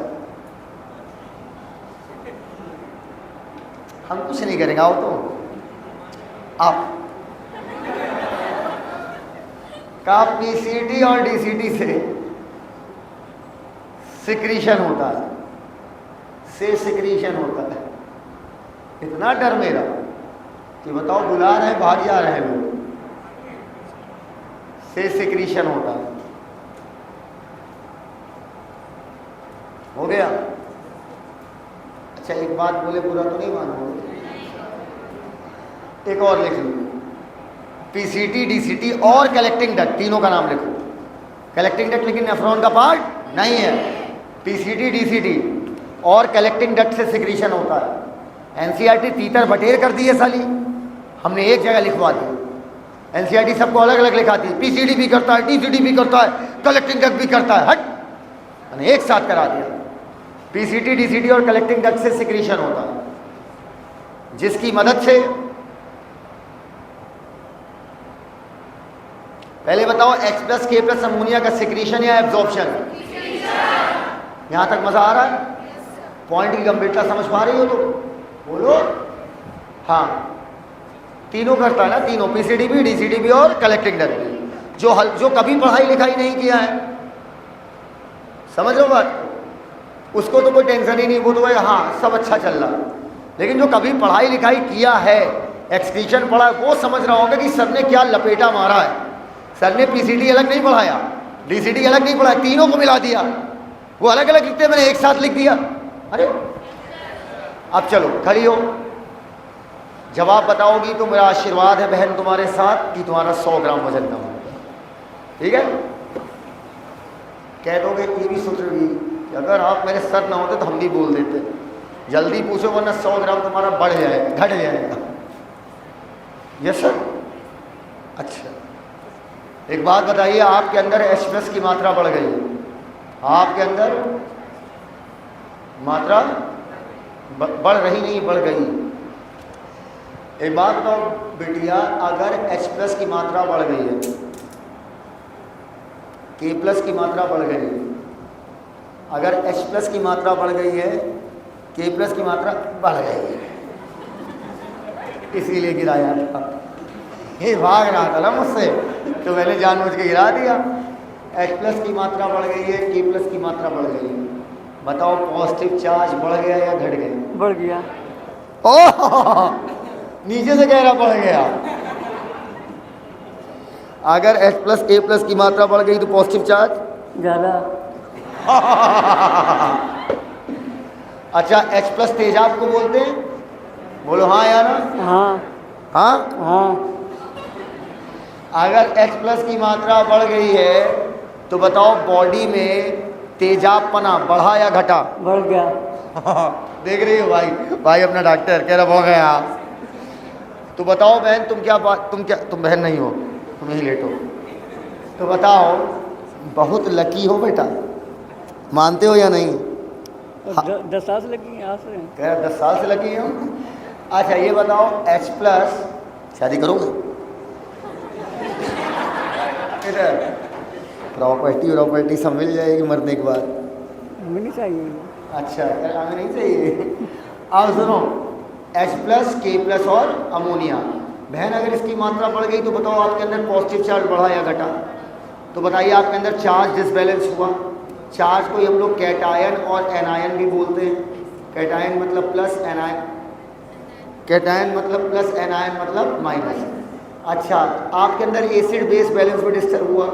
Speaker 1: हम कुछ नहीं करेंगे, आओ तो आप। का PCT और DCT से सिक्रीशन होता है, सिक्रीशन होता है। इतना डर मेरा कि बताओ बुला रहे हैं, भाग जा रहे हैं लोग, से सिक्रीशन होता है। हो गया? अच्छा एक बात बोले पूरा तो नहीं मानोगे, एक और लिख लो, PCT, DCT और कलेक्टिंग डक्ट, तीनों का नाम लिखो। कलेक्टिंग डक्ट लेकिन नेफ्रॉन का पार्ट नहीं है। PCT, DCT और कलेक्टिंग डक्ट से सिक्रीशन होता है। NCERT तीतर बटेर कर दी है साली, हमने एक जगह लिखवा दी। NCERT सबको अलग अलग लिखाती है, PCD भी करता है, DCT भी करता है, कलेक्टिंग डक्ट भी करता है। हट, मैंने एक साथ करा दिया। पीसीटी, डीसीटी और कलेक्टिंग डक्ट से सिक्रीशन होता है, जिसकी मदद से पहले बताओ H plus K plus ammonia का सिक्रीशन या एब्जॉर्प्शन? यहां तक मजा आ रहा है? पॉइंट की गंभीरता समझ पा रही हो तो बोलो। हाँ, तीनों करता है ना, तीनों, पीसीडी भी, डीसीडी भी और कलेक्टिंग डक्ट भी। जो कभी पढ़ाई लिखाई नहीं किया है, समझ लो बात, उसको तो कोई टेंशन ही नहीं, वो तो हाँ सब अच्छा चल रहा है। लेकिन जो कभी पढ़ाई लिखाई किया है, एक्सक्रीशन पढ़ा है, वो समझ रहा होगा कि सर ने क्या लपेटा मारा है। सर ने पीसीडी अलग नहीं पढ़ाया, डीसीडी अलग नहीं पढ़ाया, तीनों को मिला दिया। वो अलग अलग लिखते, मैंने एक साथ लिख दिया। अरे अब चलो खड़ी हो, जवाब बताओगी तो मेरा आशीर्वाद है बहन तुम्हारे साथ कि तुम्हारा 100 ग्राम वजन कम होगा। ठीक है? कह दोगे, ये भी सोच रही कि अगर आप मेरे सर ना होते तो हम भी बोल देते, जल्दी पूछो वरना 100 ग्राम तुम्हारा बढ़ जाएगा, घट जाएगा। Yes sir. अच्छा, एक बात बताइए, आपके अंदर H प्लस की मात्रा बढ़ गई है, आपके अंदर मात्रा बढ़ रही नहीं, बढ़ गई। एक बात बताओ बेटिया, अगर H प्लस की मात्रा बढ़ गई है, K प्लस की मात्रा बढ़ गई है, अगर H प्लस की मात्रा बढ़ गई है, K प्लस की मात्रा बढ़ गई है, इसीलिए गिराया था। ये भाग रहा था ना मुझसे, तो मैंने जानबूझ के गिरा दिया। H प्लस की मात्रा बढ़ गई है, K प्लस की मात्रा बढ़ गई है। बताओ पॉजिटिव चार्ज बढ़ गया या घट गया?
Speaker 2: बढ़ गया।
Speaker 1: ओह, नीचे से कह रहा बढ़ गया। अगर H प्लस K प्लस की मात्रा बढ़ गई तो पॉजिटिव चार्ज
Speaker 2: ज़्यादा।
Speaker 1: अच्छा, H प्लस तेजाब को बोलते हैं? बोलो हाँ या ना?
Speaker 2: हाँ
Speaker 1: हाँ
Speaker 2: हाँ।
Speaker 1: अगर H प्लस की मात्रा बढ़ गई है तो बताओ बॉडी में तेजाबपना बढ़ा या घटा?
Speaker 2: बढ़ गया।
Speaker 1: देख रही हो भाई, भाई अपना डॉक्टर कह रहा हो गया। तो बताओ बहन, तुम बहन नहीं हो, तुम यहीं लेटो। तो बताओ, बहुत लकी हो बेटा, मानते हो या नहीं?
Speaker 2: 10 साल से लगी यहाँ से।
Speaker 1: कह रहा 10 साल से लगी हो। अच्छा ये बताओ, H प्लस शादी करोगे? इधर प्रॉपर्टी सब मिल जाएगी मरने के बाद।
Speaker 2: हमें नहीं चाहिए।
Speaker 1: अच्छा, हमें नहीं चाहिए। अब सुनो, H प्लस K प्लस और अमोनिया, बहन अगर इसकी मात्रा बढ़ गई तो बताओ आपके अंदर पॉजिटिव चार्ज बढ़ा या घटा? तो बताइए आपके अंदर चार्ज डिसबैलेंस हुआ। चार्ज को हम लोग कैटायन और एनायन भी बोलते हैं। कैटायन मतलब प्लस, एनायन, कैटायन मतलब प्लस, एनायन मतलब माइनस। अच्छा, आपके अंदर एसिड बेस बैलेंस भी डिस्टर्ब हुआ।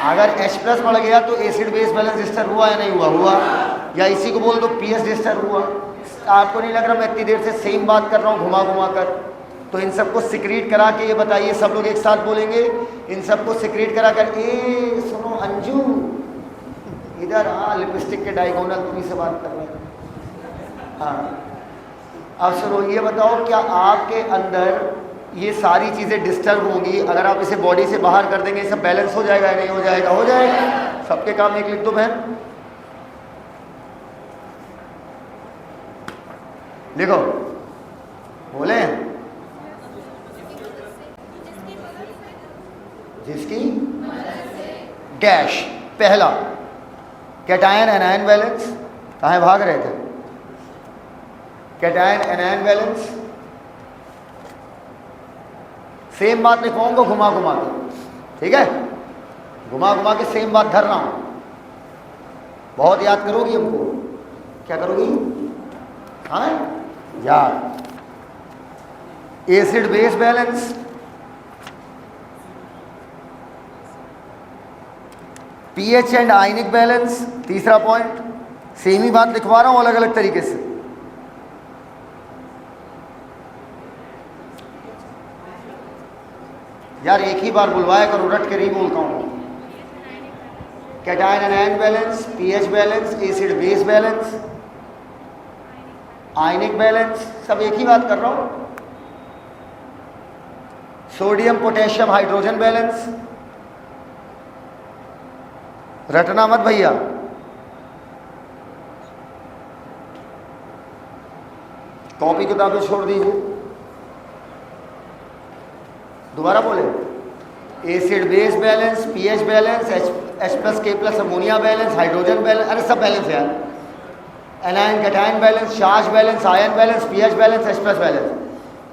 Speaker 1: अगर H प्लस बढ़ गया तो एसिड बेस बैलेंस डिस्टर्ब हुआ या नहीं हुआ? हुआ। या इसी को बोल दो pH डिस्टर्ब हुआ। आपको नहीं लग रहा मैं इतनी देर से सेम बात कर रहा हूँ घुमा घुमा कर? तो इन सबको सिक्रीट करा के, ये बताइए सब लोग एक साथ बोलेंगे, इन सबको सिक्रीट करा कर, ए सुनो अंजू इधर हाँ, लिपस्टिक के डायगोनल तुम्ही से बात कर रहे हैं। हाँ अब सुनो, ये बताओ क्या आपके अंदर ये सारी चीज़ें डिस्टर्ब होंगी, अगर आप इसे बॉडी से बाहर कर देंगे सब बैलेंस हो जाएगा या नहीं हो जाएगा? हो जाएगा। सबके काम एक लिख दो बहन, लिखो, बोले जिसकी डैश। पहला कैटायन एनायन बैलेंस, कहाँ भाग रहे थे? कैटायन एनायन बैलेंस, सेम बात लिखवाऊंगा घुमा घुमा के, ठीक है? घुमा घुमा के सेम बात धर रहा हूं, बहुत याद करोगी हमको। क्या करोगी? हाँ याद। Acid base balance, pH and ionic balance, तीसरा पॉइंट। सेम ही बात लिखवा रहा हूं अलग अलग तरीके से। यार एक ही बार बुलवाया करो, रट के नहीं बोलता हूँ। Cation anion balance, pH balance, acid base balance, ionic balance, सब एक ही बात कर रहा हूँ। सोडियम पोटेशियम हाइड्रोजन बैलेंस, रटना मत भैया। कॉपी किताबें छोड़ दीजिए। दोबारा बोले, acid base balance, pH balance, H plus K plus ammonia balance, hydrogen balance, अरे सब बैलेंस है यार। Anion cation balance, charge balance, ion balance, pH balance, H plus balance.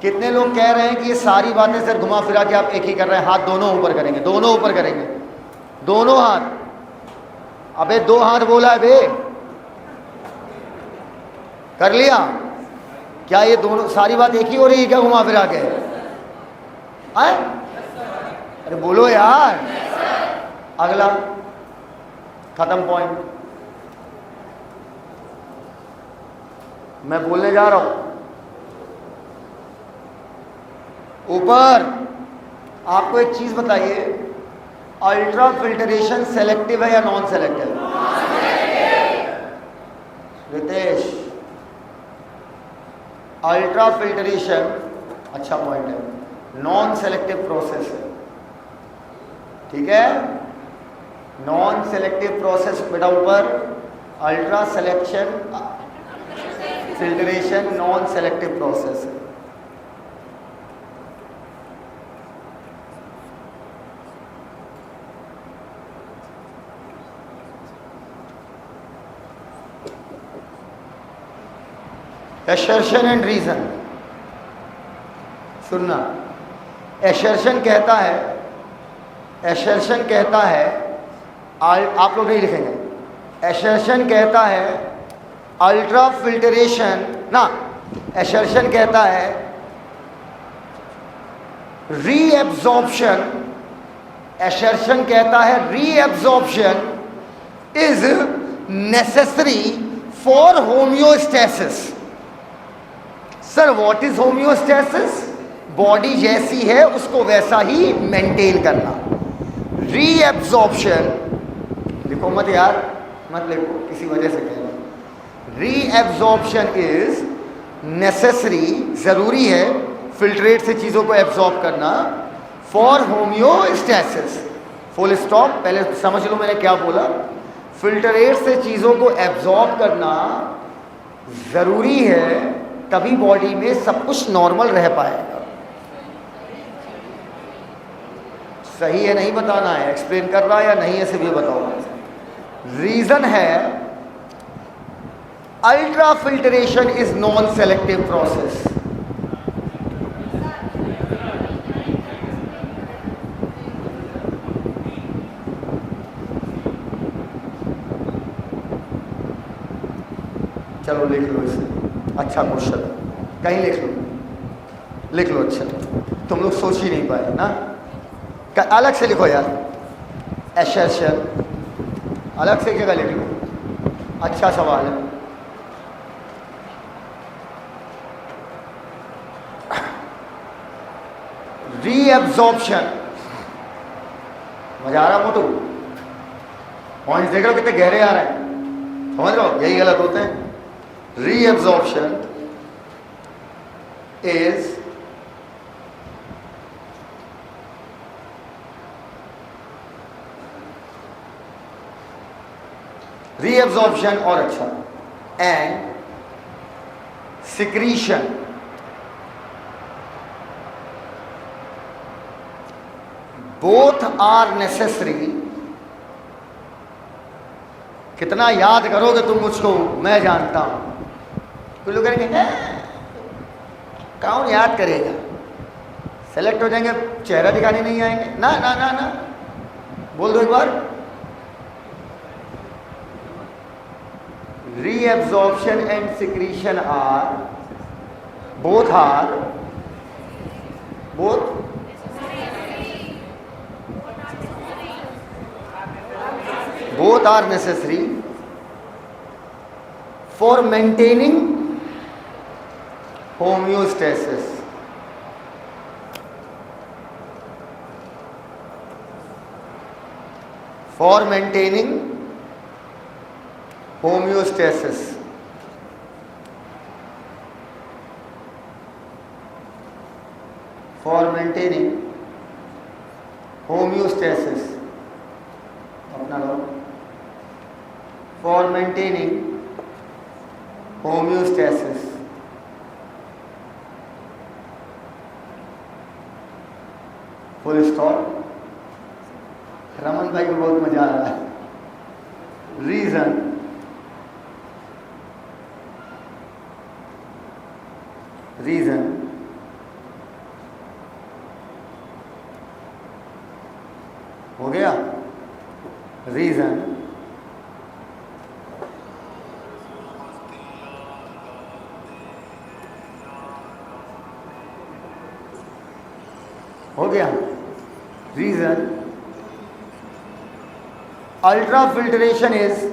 Speaker 1: कितने लोग कह रहे हैं कि ये सारी बातें सिर्फ घुमा फिरा के आप एक ही कर रहे हैं? हाथ दोनों ऊपर करेंगे, दोनों ऊपर करेंगे, दोनों हाथ। अबे 2 हाथ बोला है बे, कर लिया क्या? ये दोनों सारी बात एक ही हो रही है क्या घुमा फिरा के? आए? अरे बोलो यार। अगला खत्म पॉइंट, मैं बोलने जा रहा हूं। ऊपर आपको एक चीज बताइए, अल्ट्रा फिल्टरेशन सेलेक्टिव है या non selective? Ritesh, ultrafiltration अच्छा पॉइंट है, नॉन सेलेक्टिव प्रोसेस है, ठीक है? नॉन सेलेक्टिव प्रोसेस बेटा ऊपर, ultra selection filtration non selective process है। एसर्शन एंड रीजन, सुनना। एसर्शन कहता है, एसर्शन कहता है, आप लोग नहीं लिखेंगे, एसर्शन कहता है अल्ट्रा फिल्टरेशन ना, एसर्शन कहता है रीएब्जॉर्प्शन, एसर्शन कहता है reabsorption is necessary for homeostasis. Sir what is homeostasis? Body जैसी है उसको वैसा ही मेंटेन करना। रीएब्जॉर्प्शन, लिखो मत यार, मत लिखो, किसी वजह से कह रहा हूं। रीएब्जॉर्प्शन इज नेसेसरी, जरूरी है फिल्ट्रेट से चीजों को एब्जॉर्ब करना, फॉर होम्योस्टेसिस। Full stop. पहले समझ लो मैंने क्या बोला। फिल्ट्रेट से चीजों को एब्जॉर्ब करना जरूरी है, तभी बॉडी में सब कुछ नॉर्मल रह पाएगा। सही है नहीं बताना है, एक्सप्लेन कर रहा है या नहीं है सिर्फ ये बताओ। रीजन है ultra filtration is non selective process. चलो लिख लो इसे, अच्छा क्वेश्चन, कहीं लिख लो, लिख लो। अच्छा तुम लोग सोच ही नहीं पाए ना, अलग से लिखो यार। एसर्शन अलग से जगह लिख लो, अच्छा सवाल है। रीएब्जॉर्प्शन, मजा आ रहा मोटू? पॉइंट्स देख रहे हो कितने गहरे आ रहे हैं, समझ रहे हो? यही गलत होते हैं। Reabsorption is reabsorption और अच्छा and secretion both are necessary। कितना याद करोगे तुम मुझको मैं जानता हूं। कुछ लोग करेंगे कौन याद करेगा, सेलेक्ट हो जाएंगे, चेहरा दिखाने नहीं आएंगे। ना ना ना ना, बोल दो एक बार। Reabsorption and secretion are both are necessary for maintaining homeostasis। For maintaining homeostasis। For maintaining homeostasis, अपना लो। for maintaining homeostasis. Full stop. Raman भाई को बहुत मजा आ रहा है. रीजन, हो गया. रीजन हो गया. Reason, ultrafiltration is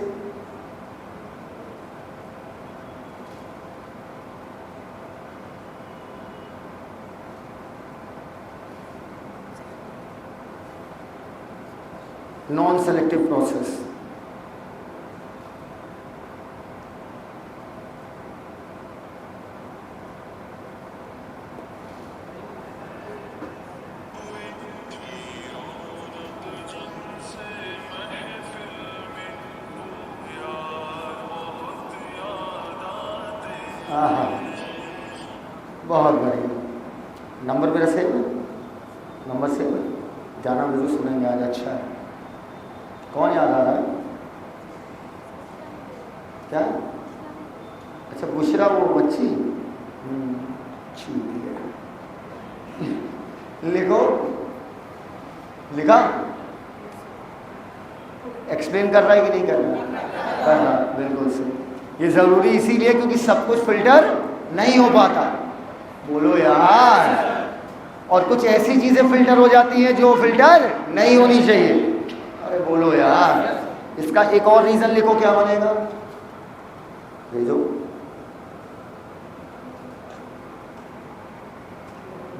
Speaker 1: non-selective process. बहुत बढ़िया. नंबर मेरा सेव है, नंबर सेव है. गाना जरूर सुनेंगे आज. अच्छा है. कौन याद आ रहा है? क्या? अच्छा, बुशरा वो बच्ची. ठीक है. लिखो. लिखा? एक्सप्लेन कर रहा है कि नहीं कर रहा? कर रहा. बिल्कुल सही. ये ज़रूरी इसीलिए क्योंकि सब कुछ फिल्टर नहीं हो पाता. बोलो यार. और कुछ ऐसी चीज़ें फिल्टर हो जाती हैं जो फिल्टर नहीं होनी चाहिए. अरे बोलो यार. इसका एक और रीज़न लिखो. क्या बनेगा? भेजो.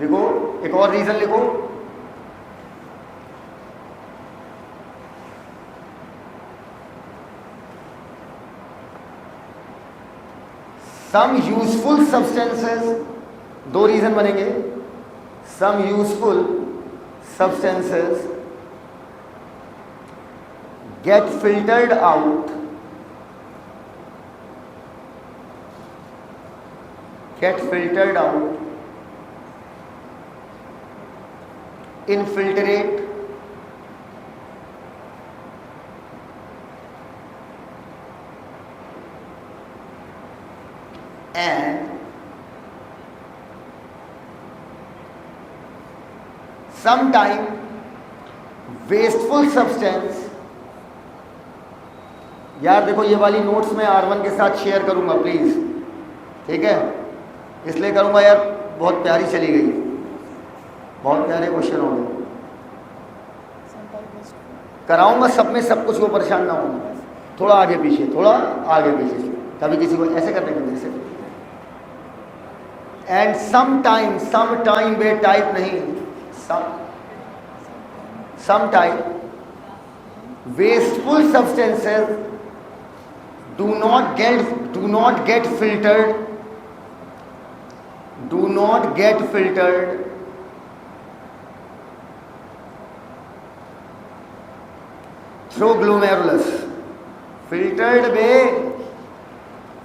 Speaker 1: लिखो. एक और रीज़न लिखो. Some useful substances. दो रीज़न बनेंगे. Some useful substances get filtered out, in filtrate and sometime wasteful substance. यार देखो, ये वाली नोट्स मैं R1 के साथ शेयर करूंगा प्लीज़. ठीक है? इसलिए करूंगा यार, बहुत प्यारी चली गई. बहुत प्यारे क्वेश्चन हो गए. कराऊंगा सब में सब कुछ, वो परेशान ना होगा. थोड़ा आगे पीछे, थोड़ा आगे पीछे. कभी किसी को ऐसे करने के जैसे. एंड सम टाइम वे टाइप नहीं, some time wasteful substances do not get filtered through glomerulus.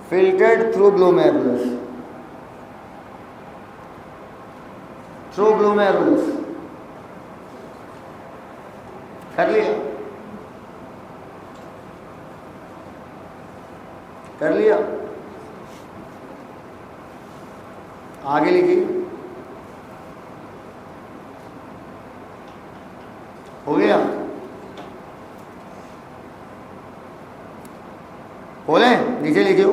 Speaker 1: Filtered through glomerulus. कर लिया? कर लिया? आगे लिखिए. हो गया? बोले नीचे लिखियो.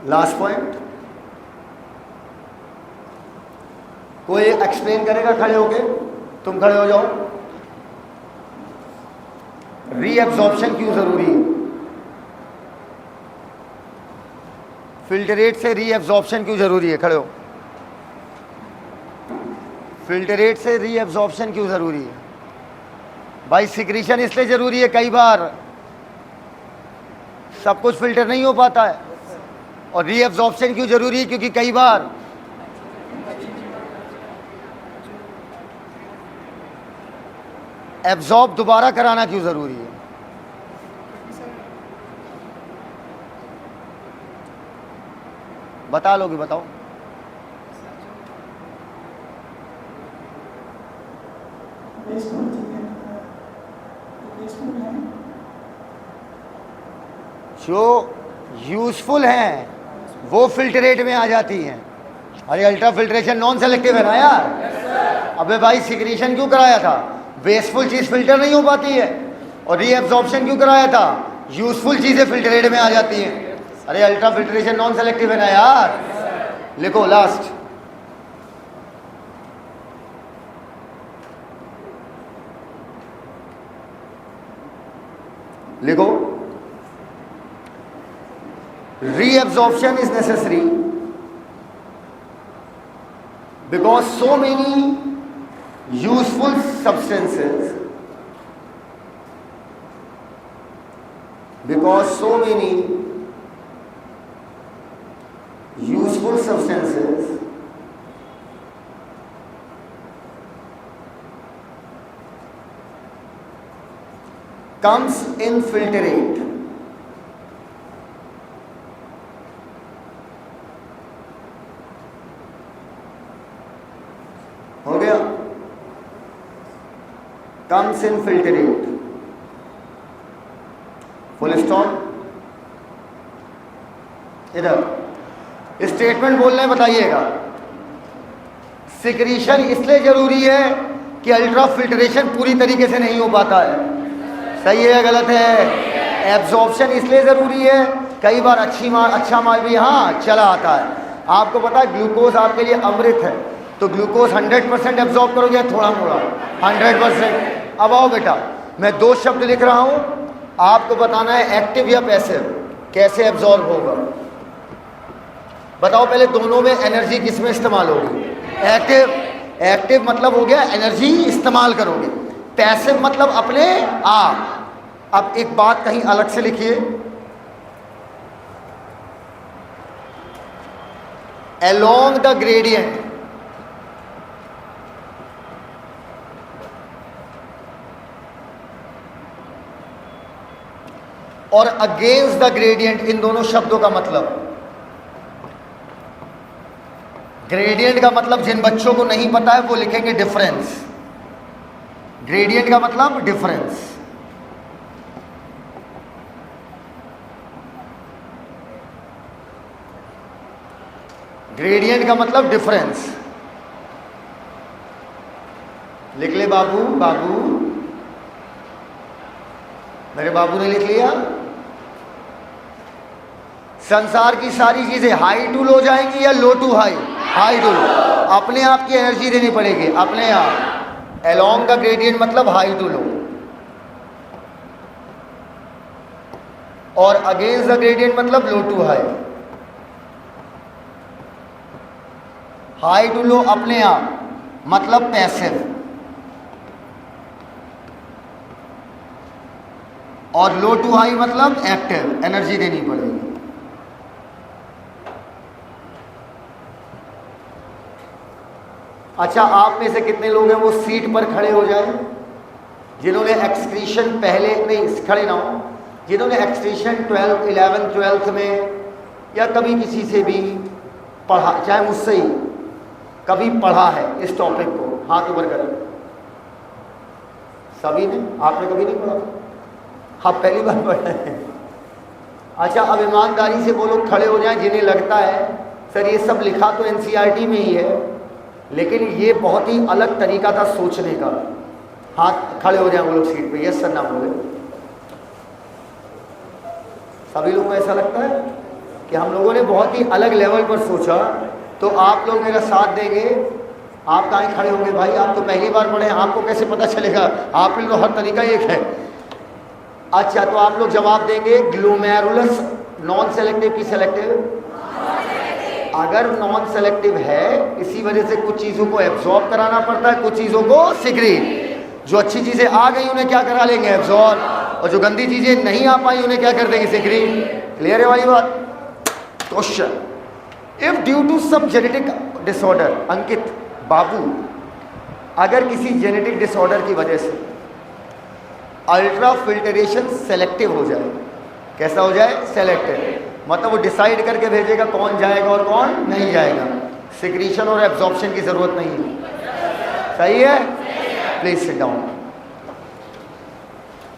Speaker 1: Last point. कोई एक्सप्लेन करेगा खड़े होके? तुम खड़े हो जाओ. रीएब्जॉर्प्शन क्यों जरूरी है? फिल्टरेट से रीएब्जॉर्प्शन क्यों जरूरी है? खड़े हो. फिल्टरेट से रीएब्जॉर्प्शन क्यों जरूरी है? भाई सिक्रीशन इसलिए जरूरी है, कई बार सब कुछ फिल्टर नहीं हो पाता है. और रीएब्जॉर्प्शन क्यों जरूरी है? क्योंकि कई बार एब्जॉर्ब दोबारा कराना क्यों ज़रूरी है? बता लोगे, बताओ। जो यूजफुल हैं वो फिल्टरेट में आ जाती हैं। अरे अल्ट्रा फिल्ट्रेशन नॉन सेलेक्टिव है ना यार। अबे भाई सिक्रीशन क्यों कराया था? वेस्टफुल चीज़ फिल्टर नहीं हो पाती है। और रीएब्जॉर्प्शन क्यों कराया था? यूजफुल चीज़ें फिल्टरेट में आ जाती हैं। अरे अल्ट्रा फिल्ट्रेशन नॉन सेलेक्टिव है ना यार। लिखो लास्ट, लिखो reabsorption is necessary because so many useful substances comes in filtrate. हो गया? comes in filtrate. Full stop. इधर स्टेटमेंट बोल रहे हैं, बताइएगा। सिक्रीशन इसलिए जरूरी है कि अल्ट्रा फिल्ट्रेशन पूरी तरीके से नहीं हो पाता है। सही है गलत है? एब्जॉर्प्शन इसलिए ज़रूरी है, कई बार अच्छा माल भी हाँ चला आता है। आपको पता है ग्लूकोज आपके लिए अमृत है, तो ग्लूकोज 100% एब्जॉर्ब करोगे, थोड़ा मोड़ा 100%। अब आओ बेटा, मैं दो शब्द लिख रहा हूँ, आपको बताना है एक्टिव या पैसिव, कैसे एब्जॉर्ब होगा। बताओ पहले, दोनों में एनर्जी किस में इस्तेमाल होगी? एक्टिव मतलब हो गया एनर्जी इस्तेमाल करोगे, पैसिव मतलब अपने आप। अब एक बात कहीं अलग से लिखिए, along the gradient और अगेंस्ट द ग्रेडियंट, इन दोनों शब्दों का मतलब। ग्रेडियंट का मतलब जिन बच्चों को नहीं पता है वो लिखेंगे डिफरेंस। ग्रेडियंट का मतलब डिफरेंस। ग्रेडियंट का मतलब डिफरेंस। लिख ले बाबू, बाबू मेरे बाबू ने लिख लिया। संसार की सारी चीजें हाई टू लो जाएंगी या लो to high? High to low. अपने आप की एनर्जी देनी पड़ेगी, अपने आप। अलोंग द ग्रेडियंट मतलब हाई टू लो, और अगेंस्ट द ग्रेडियंट मतलब लो to high. High to low अपने आप मतलब पैसिव, और लो टू हाई मतलब एक्टिव, एनर्जी देनी पड़ेगी। अच्छा, आप में से कितने लोग हैं वो सीट पर खड़े हो जाए जिन्होंने एक्सक्रीशन पहले, नहीं खड़े ना हो, जिन्होंने एक्सक्रीशन 12, 11, 12th में या कभी किसी से भी पढ़ा, चाहे मुझसे ही कभी पढ़ा है इस टॉपिक को, हाथ ऊपर करें। सभी ने? आपने कभी नहीं पढ़ा? हाँ, पहली बार पढ़ा है। अच्छा, अब ईमानदारी से वो लोग खड़े हो जाएं जिन्हें लगता है सर ये सब लिखा तो एनसीईआरटी में ही है, लेकिन ये बहुत ही अलग तरीका था सोचने का। हाथ खड़े हो जाए वो लोग सीट पे, यस सर ना बोले। सभी लोगों को ऐसा लगता है कि हम लोगों ने बहुत ही अलग लेवल पर सोचा, तो आप लोग मेरा साथ देंगे। आप कहाँ खड़े होंगे भाई? आप तो पहली बार पढ़े, आपको कैसे पता चलेगा? आप लोग तो हर तरीका एक है। अच्छा, तो आप लोग जवाब देंगे ग्लोमेरुलस नॉन सेलेक्टिव की सेलेक्टिव? अगर नॉन सेलेक्टिव है, इसी वजह से कुछ चीज़ों को एब्जॉर्ब कराना पड़ता है, कुछ चीज़ों को सिक्रीट। जो अच्छी चीज़ें आ गई उन्हें क्या करा लेंगे? एब्जॉर्ब। और जो गंदी चीज़ें नहीं आ पाई उन्हें क्या कर देंगे? सिक्रीट। क्लियर है वाली बात? Question, if due to some genetic disorder, Ankit बाबू, अगर किसी जेनेटिक डिसऑर्डर की वजह से अल्ट्रा फिल्टरेशन सेलेक्टिव हो जाए। कैसा हो जाए? सेलेक्टिव। मतलब वो डिसाइड करके भेजेगा कौन जाएगा और कौन नहीं जाएगा। सिक्रीशन और एब्जॉर्प्शन की जरूरत नहीं है। सही है? Please sit down.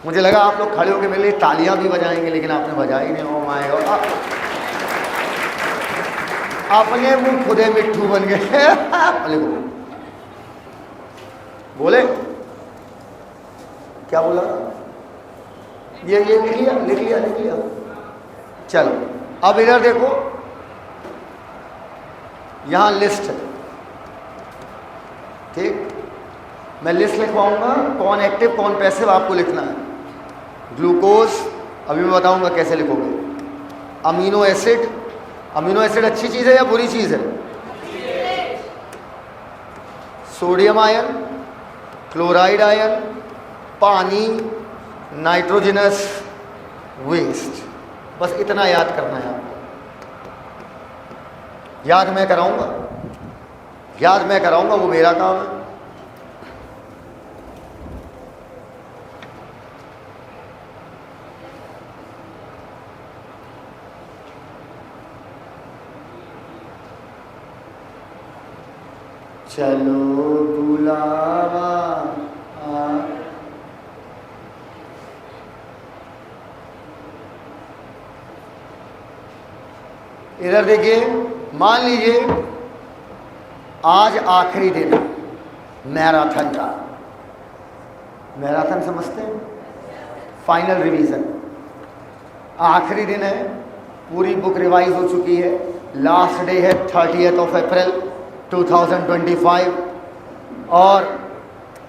Speaker 1: मुझे लगा आप लोग खड़े होकर मेरे लिए तालियां भी बजाएंगे, लेकिन आपने बजाई नहीं। ओ माय गॉड, अपने मुंह खुदे मिट्ठू बन गए। बोले क्या बोला? ये लिख लिया, लिख लिया, लिख लिया। चलो अब इधर देखो, यहां लिस्ट है, ठीक। मैं लिस्ट लिखवाऊंगा, कौन एक्टिव कौन पैसिव आपको लिखना है। ग्लूकोज अभी मैं बताऊंगा कैसे लिखोगे। अमीनो एसिड, अमीनो एसिड अच्छी चीज है या बुरी चीज है? सोडियम आयन, क्लोराइड आयन, पानी, नाइट्रोजनस वेस्ट। बस इतना याद करना है आपको। याद मैं कराऊंगा, याद मैं कराऊंगा, वो मेरा काम है। चलो बुलावा इधर देखिए, मान लीजिए आज आखिरी दिन है मैराथन का। मैराथन समझते हैं? फाइनल रिवीजन, आखिरी दिन है, पूरी बुक रिवाइज हो चुकी है। लास्ट डे है 30 अप्रैल 2025। और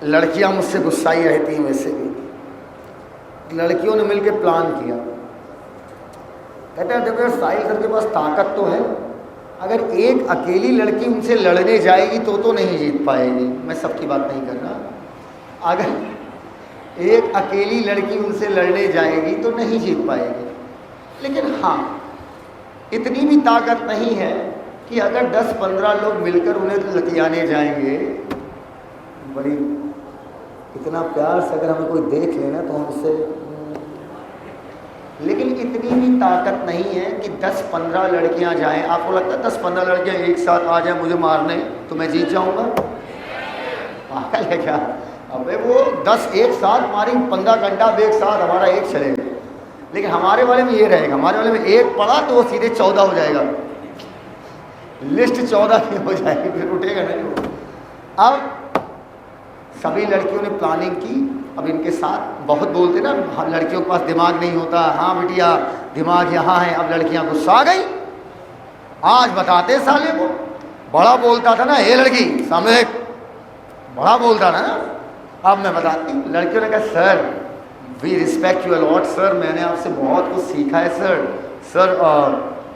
Speaker 1: लड़कियां मुझसे गुस्साई रहती हैं वैसे भी। लड़कियों ने मिलकर प्लान किया, कहते हैं देखो यार, साहिल सर के पास ताकत तो है, अगर एक अकेली लड़की उनसे लड़ने जाएगी तो नहीं जीत पाएगी। मैं सबकी बात नहीं कर रहा। अगर एक अकेली लड़की उनसे लड़ने जाएगी तो नहीं जीत पाएगी, लेकिन हाँ इतनी भी ताकत नहीं है कि अगर 10-15 लोग मिलकर उन्हें लतियाने जाएंगे, बड़ी इतना प्यार से अगर हमें कोई देख लेना तो हम उससे, लेकिन इतनी भी ताकत नहीं है कि 10-15 लड़कियां जाएं। आपको लगता है 10-15 लड़कियां एक साथ आ जाएं मुझे मारने तो मैं जीत जाऊंगा? पागल है क्या? अबे वो 10 एक साथ मारी, 15 घंटा एक साथ हमारा एक चलेगा। लेकिन हमारे वाले में ये रहेगा, हमारे वाले में एक पड़ा तो वो सीधे 14 हो जाएगा, लिस्ट 14 की हो जाएगी, फिर उठेगा नहीं। अब सभी लड़कियों ने प्लानिंग की। अब इनके साथ बहुत बोलते ना, लड़कियों के पास दिमाग नहीं होता। हाँ बिटिया दिमाग यहाँ है। अब लड़कियां गुस्सा आ गई, आज बताते साले को। बड़ा बोलता था ना, ये लड़की सामने बड़ा बोलता ना, अब मैं बताती। लड़कियों ने कहा sir we respect you a lot sir, मैंने आपसे बहुत कुछ सीखा है सर। सर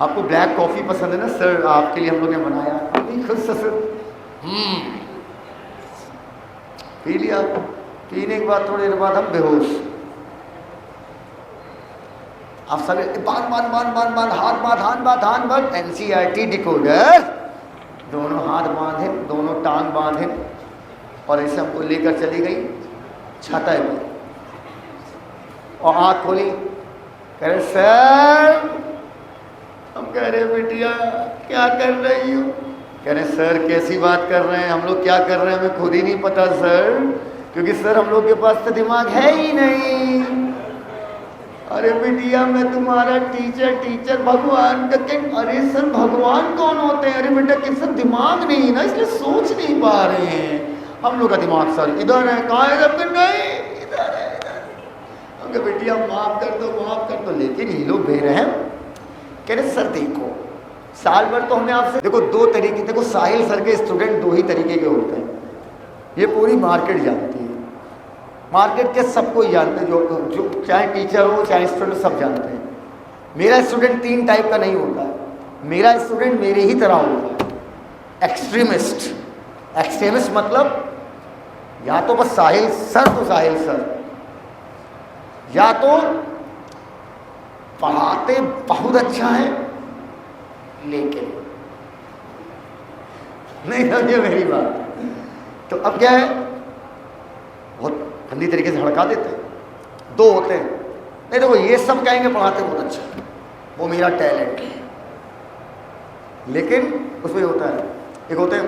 Speaker 1: आपको ब्लैक कॉफ़ी पसंद है ना सर, आपके लिए हम लोग ने बनाया। खुद से सर पी लिया। पीने के बाद थोड़ी देर बाद हम बेहोश। आप सब बांध बांध बांध बांध बांध, हाथ बांध, हाथ बांध, हाथ बांध। NCERT डिकोडर, दोनों हाथ बांधे, दोनों टांग बांधे और ऐसे हमको लेकर चली गई छाता पे। और आँख खोली, कह रहे सर, हम कह रहे बिटिया क्या कर रही हो? कह रहे सर कैसी बात कर रहे हैं, हम लोग क्या कर रहे हैं हमें खुद ही नहीं पता सर, क्योंकि सर हम लोग के पास तो दिमाग है ही नहीं। अरे बिटिया मैं तुम्हारा टीचर भगवान का अरे सर भगवान कौन होते हैं? अरे बेटा कि सर दिमाग नहीं ना, इसलिए सोच नहीं पा रहे हैं। हम लोग का दिमाग सर इधर है, कहाँ है? नहीं इधर है, इधर। हम कहा बिटिया माफ कर दो, माफ कर दो। लेकिन ये लोग बेरहम। कह रहे सर देखो साल भर तो हमने आपसे, देखो दो तरीके, देखो साहिल सर के स्टूडेंट दो ही तरीके के होते हैं, ये पूरी मार्केट जानती है। मार्केट के सबको जानते हैं, जो चाहे टीचर हो चाहे स्टूडेंट सब जानते हैं। मेरा स्टूडेंट 3 टाइप का नहीं होता है। मेरा स्टूडेंट मेरे ही तरह होता है, एक्सट्रीमिस्ट। एक्सट्रीमिस्ट मतलब या तो बस साहिल सर तो साहिल सर, या तो पढ़ाते बहुत अच्छा है लेकिन नहीं समझे मेरी बात। तो अब क्या है, बहुत गंदी तरीके से हड़का देते हैं। दो होते हैं। नहीं देखो ये सब कहेंगे पढ़ाते बहुत अच्छा, वो मेरा टैलेंट है, लेकिन उसमें होता है, एक होते हैं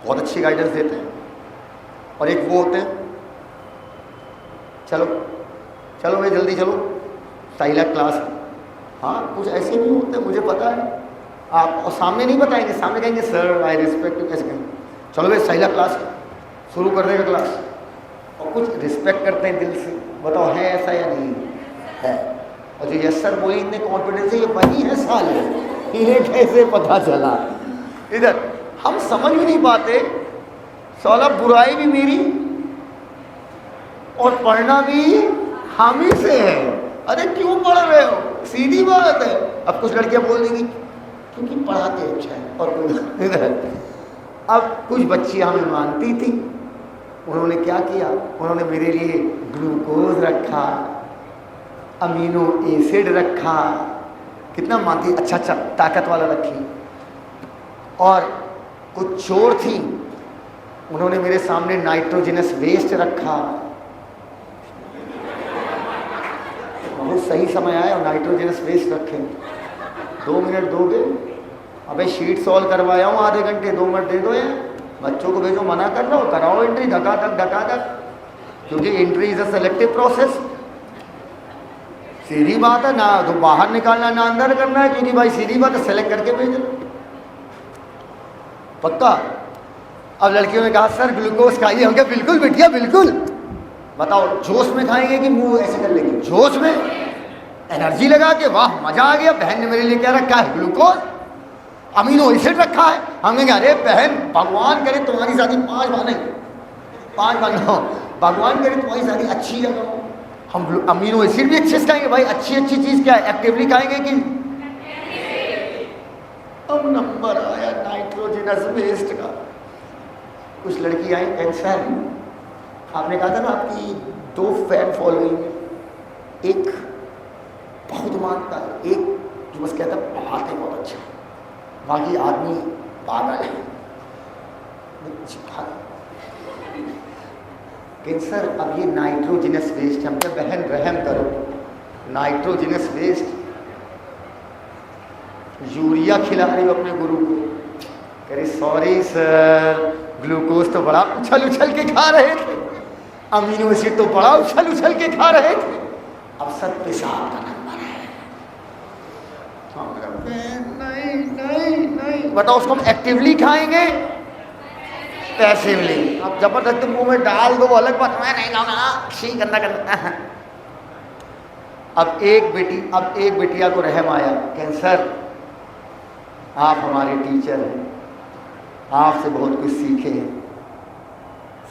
Speaker 1: बहुत अच्छी गाइडेंस देते हैं, और एक वो होते हैं चलो चलो भाई जल्दी चलो, साइलेंट क्लास। हाँ कुछ ऐसे भी होते हैं, मुझे पता है। आप और सामने नहीं बताएंगे, सामने कहेंगे सर आई रिस्पेक्ट यू, कैसे कहेंगे चलो भाई साइलेंट क्लास शुरू कर देगा क्लास, और कुछ रिस्पेक्ट करते हैं दिल से। बताओ है ऐसा या नहीं है? और जो यस सर बोले इतने कॉन्फिडेंस है, ये वही है साले, इन्हें कैसे पता चला? इधर हम समझ भी नहीं पाते, साला बुराई भी मेरी और पढ़ना भी हम ही से है। अरे क्यों पढ़ रहे हो, सीधी बात है। अब कुछ लड़कियां बोल देंगी क्योंकि पढ़ाते अच्छा है, और कुछ अब कुछ बच्चियां हमें मानती थी, उन्होंने क्या किया, उन्होंने मेरे लिए ग्लूकोज रखा, अमीनो एसिड रखा, कितना मानती, अच्छा अच्छा ताकत वाला रखी। और कुछ चोर थी, उन्होंने मेरे सामने नाइट्रोजनस वेस्ट रखा। बहुत सही समय आया और नाइट्रोजनस वेस्ट रखे। 2 मिनट दोगे? अबे शीट सॉल्व करवाया हूँ आधे घंटे, 2 मिनट दे दो यार। बच्चों को भेजो, मना कर रहा हो, कराओ एंट्री धका धक, क्योंकि entry is a selective process. सीधी बात है ना, तो बाहर निकालना ना अंदर करना है, क्योंकि भाई सीधी बात है, सेलेक्ट करके भेजो पक्का। अब लड़कियों ने कहा सर ग्लूकोज खाइए, हम क्या बिल्कुल बिटिया बिल्कुल। बताओ जोश में खाएंगे कि मुंह ऐसे कर लेंगे? जोश में, एनर्जी लगा के, वाह मजा आ गया, बहन ने मेरे लिए क्या रखा है, ग्लूकोज, अमीनो एसिड रखा है। हम कहेंगे अरे बहन भगवान करे तुम्हारी शादी 5 बार नहीं 5 बार ना हो, भगवान करे तुम्हारी शादी अच्छी जगह हो। हम अमीनो एसिड भी अच्छे से खाएंगे भाई, अच्छी अच्छी चीज क्या है, एक्टिवली खाएंगे कि। अब नंबर आया नाइट्रोजनस वेस्ट का। कुछ लड़की आई कैंसर, आपने कहा था ना आपकी 2 फैन फॉलोइंग, एक बहुत मानता है, एक जो बस कहता है पढ़ाते बहुत अच्छा, बाकी आदमी पागल है। कैंसर अब ये नाइट्रोजनस वेस्ट, हम क्या बहन रहम करो, नाइट्रोजनस वेस्ट यूरिया खिला रही हो अपने गुरु को, कह रही सॉरी सर ग्लूकोज तो बड़ा उछल उछल के खा रहे थे, अमीनो एसिड तो बड़ा उछल उछल के खा रहे थे, अब सब पेशाब का नंबर है। नहीं नहीं नहीं, बताओ उसको हम एक्टिवली खाएंगे पैसिवली? अब जबरदस्ती मुंह में डाल दो अलग बात, मैं नहीं खाऊंगा, शी गंदा गंदा। अब एक बेटिया को रहम आया, कैंसर आप हमारे टीचर हैं, आपसे बहुत कुछ सीखे हैं।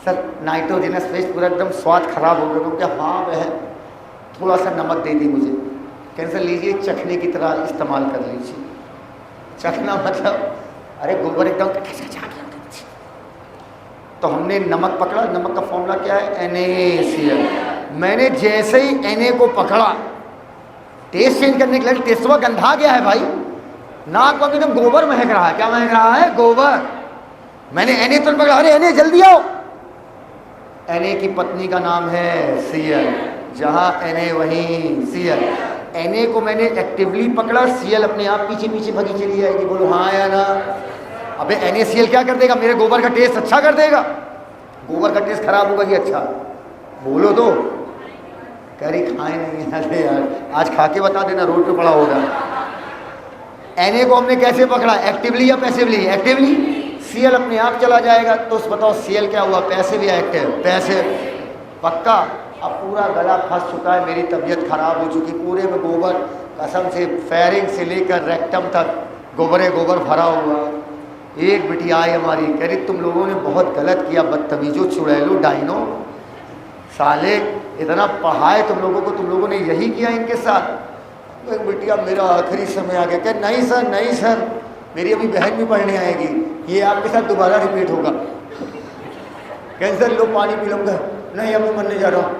Speaker 1: सर नाइट्रोजनस वेस्ट पूरा एकदम स्वाद खराब हो गया। क्या हाँ वह थोड़ा सा नमक दे दी मुझे। कैंसर लीजिए, चखने की तरह इस्तेमाल कर लीजिए। चखना मतलब अरे गोबर एकदम तो हमने नमक पकड़ा, नमक का फॉर्मूला क्या है, NaCl। मैंने जैसे ही Na को पकड़ा, टेस्ट चेंज करने के लिए टेस्ट हुआ, गंधा गया है भाई, नाक में एकदम गोबर महक रहा है। क्या महक रहा है? गोबर। मैंने Na तो पकड़ा, अरे Na जल्दी आओ। Na की पत्नी का नाम है Cl, जहाँ Na वहीं Cl। Na को मैंने एक्टिवली पकड़ा, Cl अपने आप पीछे पीछे भगी चली जाएगी। बोलो हाँ या ना? अबे NaCl क्या कर देगा? मेरे गोबर का टेस्ट अच्छा कर देगा। गोबर का टेस्ट खराब होगा कि अच्छा? बोलो तो। कह रही खाए नहीं। अरे यार आज खा के बता देना, रोड पे पड़ा होगा। Na को हमने कैसे पकड़ा, एक्टिवली या पैसिवली? एक्टिवली। Cl अपने आप चला जाएगा। तो बताओ Cl क्या हुआ, पैसिव या एक्टिव? पैसिव। पक्का। अब पूरा गला फंस चुका है, मेरी तबीयत खराब हो चुकी, पूरे में गोबर, कसम से फेरिंग से लेकर रेक्टम तक गोबरे गोबर भरा हुआ। एक बिटिया आई हमारी, कह रही तुम लोगों ने बहुत गलत किया, बदतमीजो, चुड़ैलो, डाइनो, साले इतना पढ़ाए तुम लोगों को, तुम लोगों ने यही किया इनके साथ। एक बिटिया मेरा आखिरी समय आ गया, कह नहीं सर मेरी अभी बहन भी पढ़ने आएगी, ये आपके साथ दोबारा रिपीट होगा। कैंसर लो पानी पी लूँगा, नहीं अब मैं मरने जा रहा हूँ।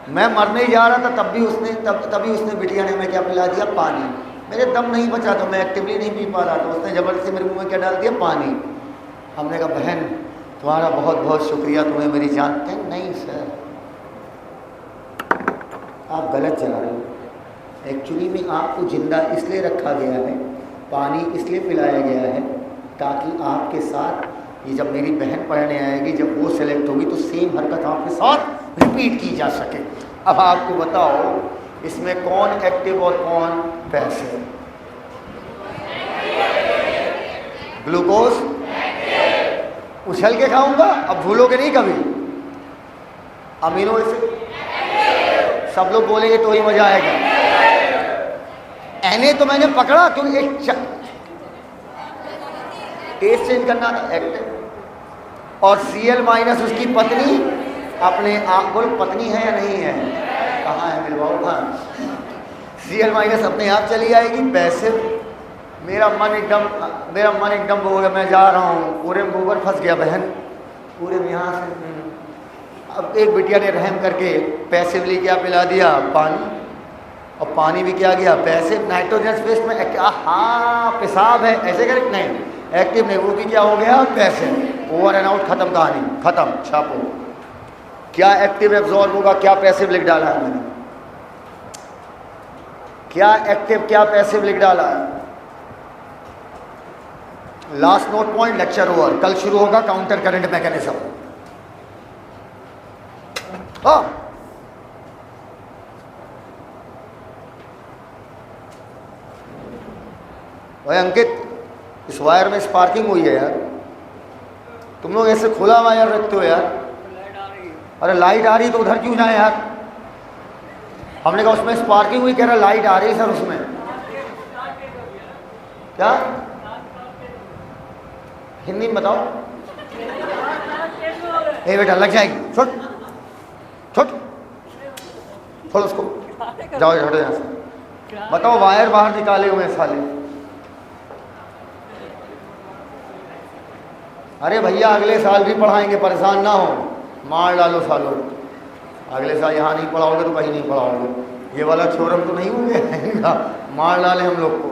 Speaker 1: मैं मरने ही जा रहा था, तभी उसने बिटिया ने हमें क्या पिला दिया, पानी। मेरे दम नहीं बचा तो मैं एक्टिवली नहीं पी पा रहा था, उसने ज़बरदस्ती मेरे मुंह में क्या डाल दिया, पानी। हमने कहा बहन तुम्हारा बहुत बहुत शुक्रिया, तुम्हें मेरी जानते हैं। नहीं सर, आप गलत जा रहे हो। एक्चुअली में आपको जिंदा इसलिए रखा गया है, पानी इसलिए पिलाया गया है ताकि आपके साथ ये जब मेरी बहन पढ़ने आएगी, जब वो सेलेक्ट होगी तो सेम हरकत आपके साथ रिपीट की जा सके। अब आपको बताओ इसमें कौन एक्टिव और कौन पैसिव? ग्लूकोज उछल के खाऊंगा, अब भूलोगे नहीं कभी। अमीनो एसिड सब लोग बोलेंगे तो ही मजा आएगा। Na तो मैंने पकड़ा क्योंकि एक टेस्ट चेंज करना था, एक्टिव। और Cl माइनस उसकी पत्नी अपने आप, बोलो पत्नी है या नहीं है? कहाँ है मिलवाओ? हाँ, Cl माइनस अपने आप चली आएगी। पैसिव मेरा मन एकदम वो हो गया, मैं जा रहा हूँ, पूरे में गोबर फंस गया बहन, पूरे में यहाँ से। अब एक बिटिया ने रहम करके पैसिवली क्या पिला दिया? पानी। और पानी भी क्या गया? पैसिव। नाइट्रोजन स्पेस में हाँ पेशाब है ऐसे कर, नहीं एक्टिव नहीं, वो भी क्या हो गया? पैसिव। ओवर एंड आउट, खत्म कहानी, खत्म। छापो क्या एक्टिव एब्जॉर्ब होगा, क्या पैसिव लिख डाला है मैंने, क्या एक्टिव क्या पैसिव लिख डाला है। Last note point, lecture over. कल शुरू होगा काउंटर करंट मैकेनिज्म। भाई अंकित, इस वायर में स्पार्किंग हुई है यार, तुम लोग ऐसे खुला वायर रखते हो यार। अरे लाइट आ रही तो उधर क्यों जाए यार? हमने कहा उसमें स्पार्किंग हुई, कह रहा लाइट आ रही सर उसमें। क्या हिंदी में बताओ? ए बेटा लग जाएगी, छोड़ छोड़ छोड़ उसको, जाओ हटो यहाँ से। बताओ वायर बाहर निकाले हुए साले। अरे भैया अगले साल भी पढ़ाएंगे, परेशान ना हो, मार डालो सालों। अगले साल यहाँ नहीं पढ़ाओगे तो कहीं नहीं पढ़ाओगे। ये वाला छोरम तो नहीं होंगे मार डाले हम लोग को।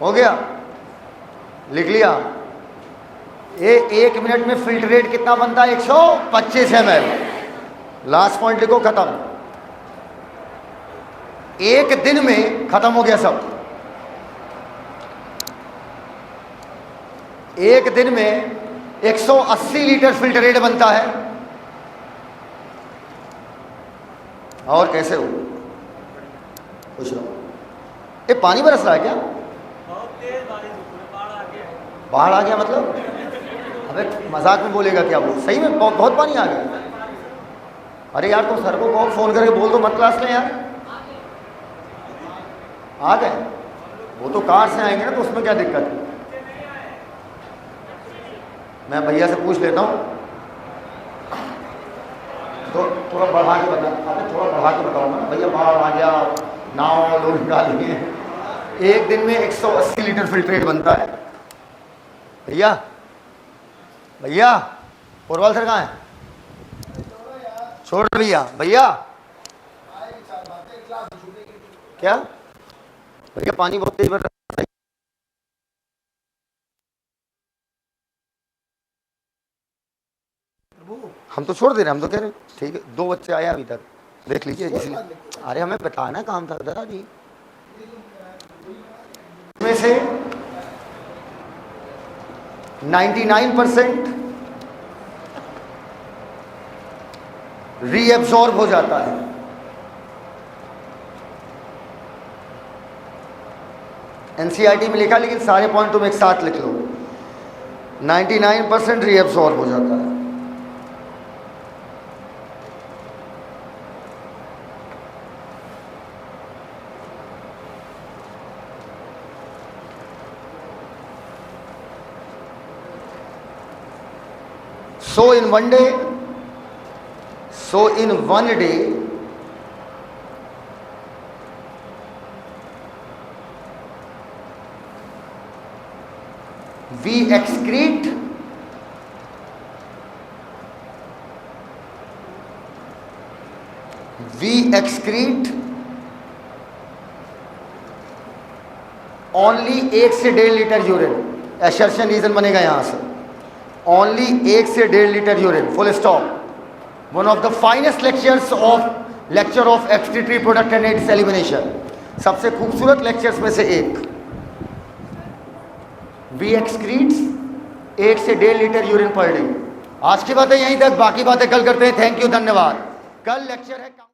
Speaker 1: हो गया, लिख लिया। ये 1 मिनट में फिल्टर रेट कितना बनता है? 125 ml। लास्ट पॉइंट लिखो, खत्म। 1 दिन में खत्म हो गया सब। 1 दिन में 180 लीटर फिल्टर रेट बनता है। और कैसे हो? पूछ लो। ये पानी बरस रहा है क्या? बाढ़ आ गया मतलब? अबे मजाक में बोलेगा क्या वो? सही में बहुत पानी आ गया। अरे यार तुम सर को कहो, फोन करके बोल दो मत क्लास लें यार। आ गए वो तो कार से आएंगे ना, तो उसमें क्या दिक्कत है? मैं भैया से पूछ लेता हूँ, तो थोड़ा बढ़ा के बता। अरे थोड़ा बढ़ा के बताओ ना भैया, बाढ़ आ गया, नाव लोग डालिए। 1 दिन में 180 लीटर फिल्ट्रेट बनता है। भैया भैया पोरवाल सर कहाँ है? छोड़ भैया। भैया क्या भैया, पानी बहुत तेज बढ़ रहा है। हम तो छोड़ दे रहे, हम तो कह रहे ठीक है। 2 बच्चे आए अभी तक, देख लीजिए इसलिए। अरे हमें बताना काम था जरा जी। में से 99% रीएब्सॉर्ब हो जाता है। एनसीईआरटी में लिखा, लेकिन सारे पॉइंट तुम एक साथ लिख लो। 99% रीएब्सॉर्ब हो जाता है। So in one day, we excrete only 1 से 1.5 लीटर यूरिन एशर्शन रीजन बनेगा यहाँ से। ओनली 1 से 1.5 litre urine, full stop. One of the finest lecture of excretory product and it's elimination, सबसे खूबसूरत लेक्चर्स में से एक। वी एक्सक्रीट्स 1 से 1.5 लीटर यूरिन पर डे। आज की बातें यहीं तक, बाकी बातें कल करते हैं। थैंक यू, धन्यवाद। कल लेक्चर है।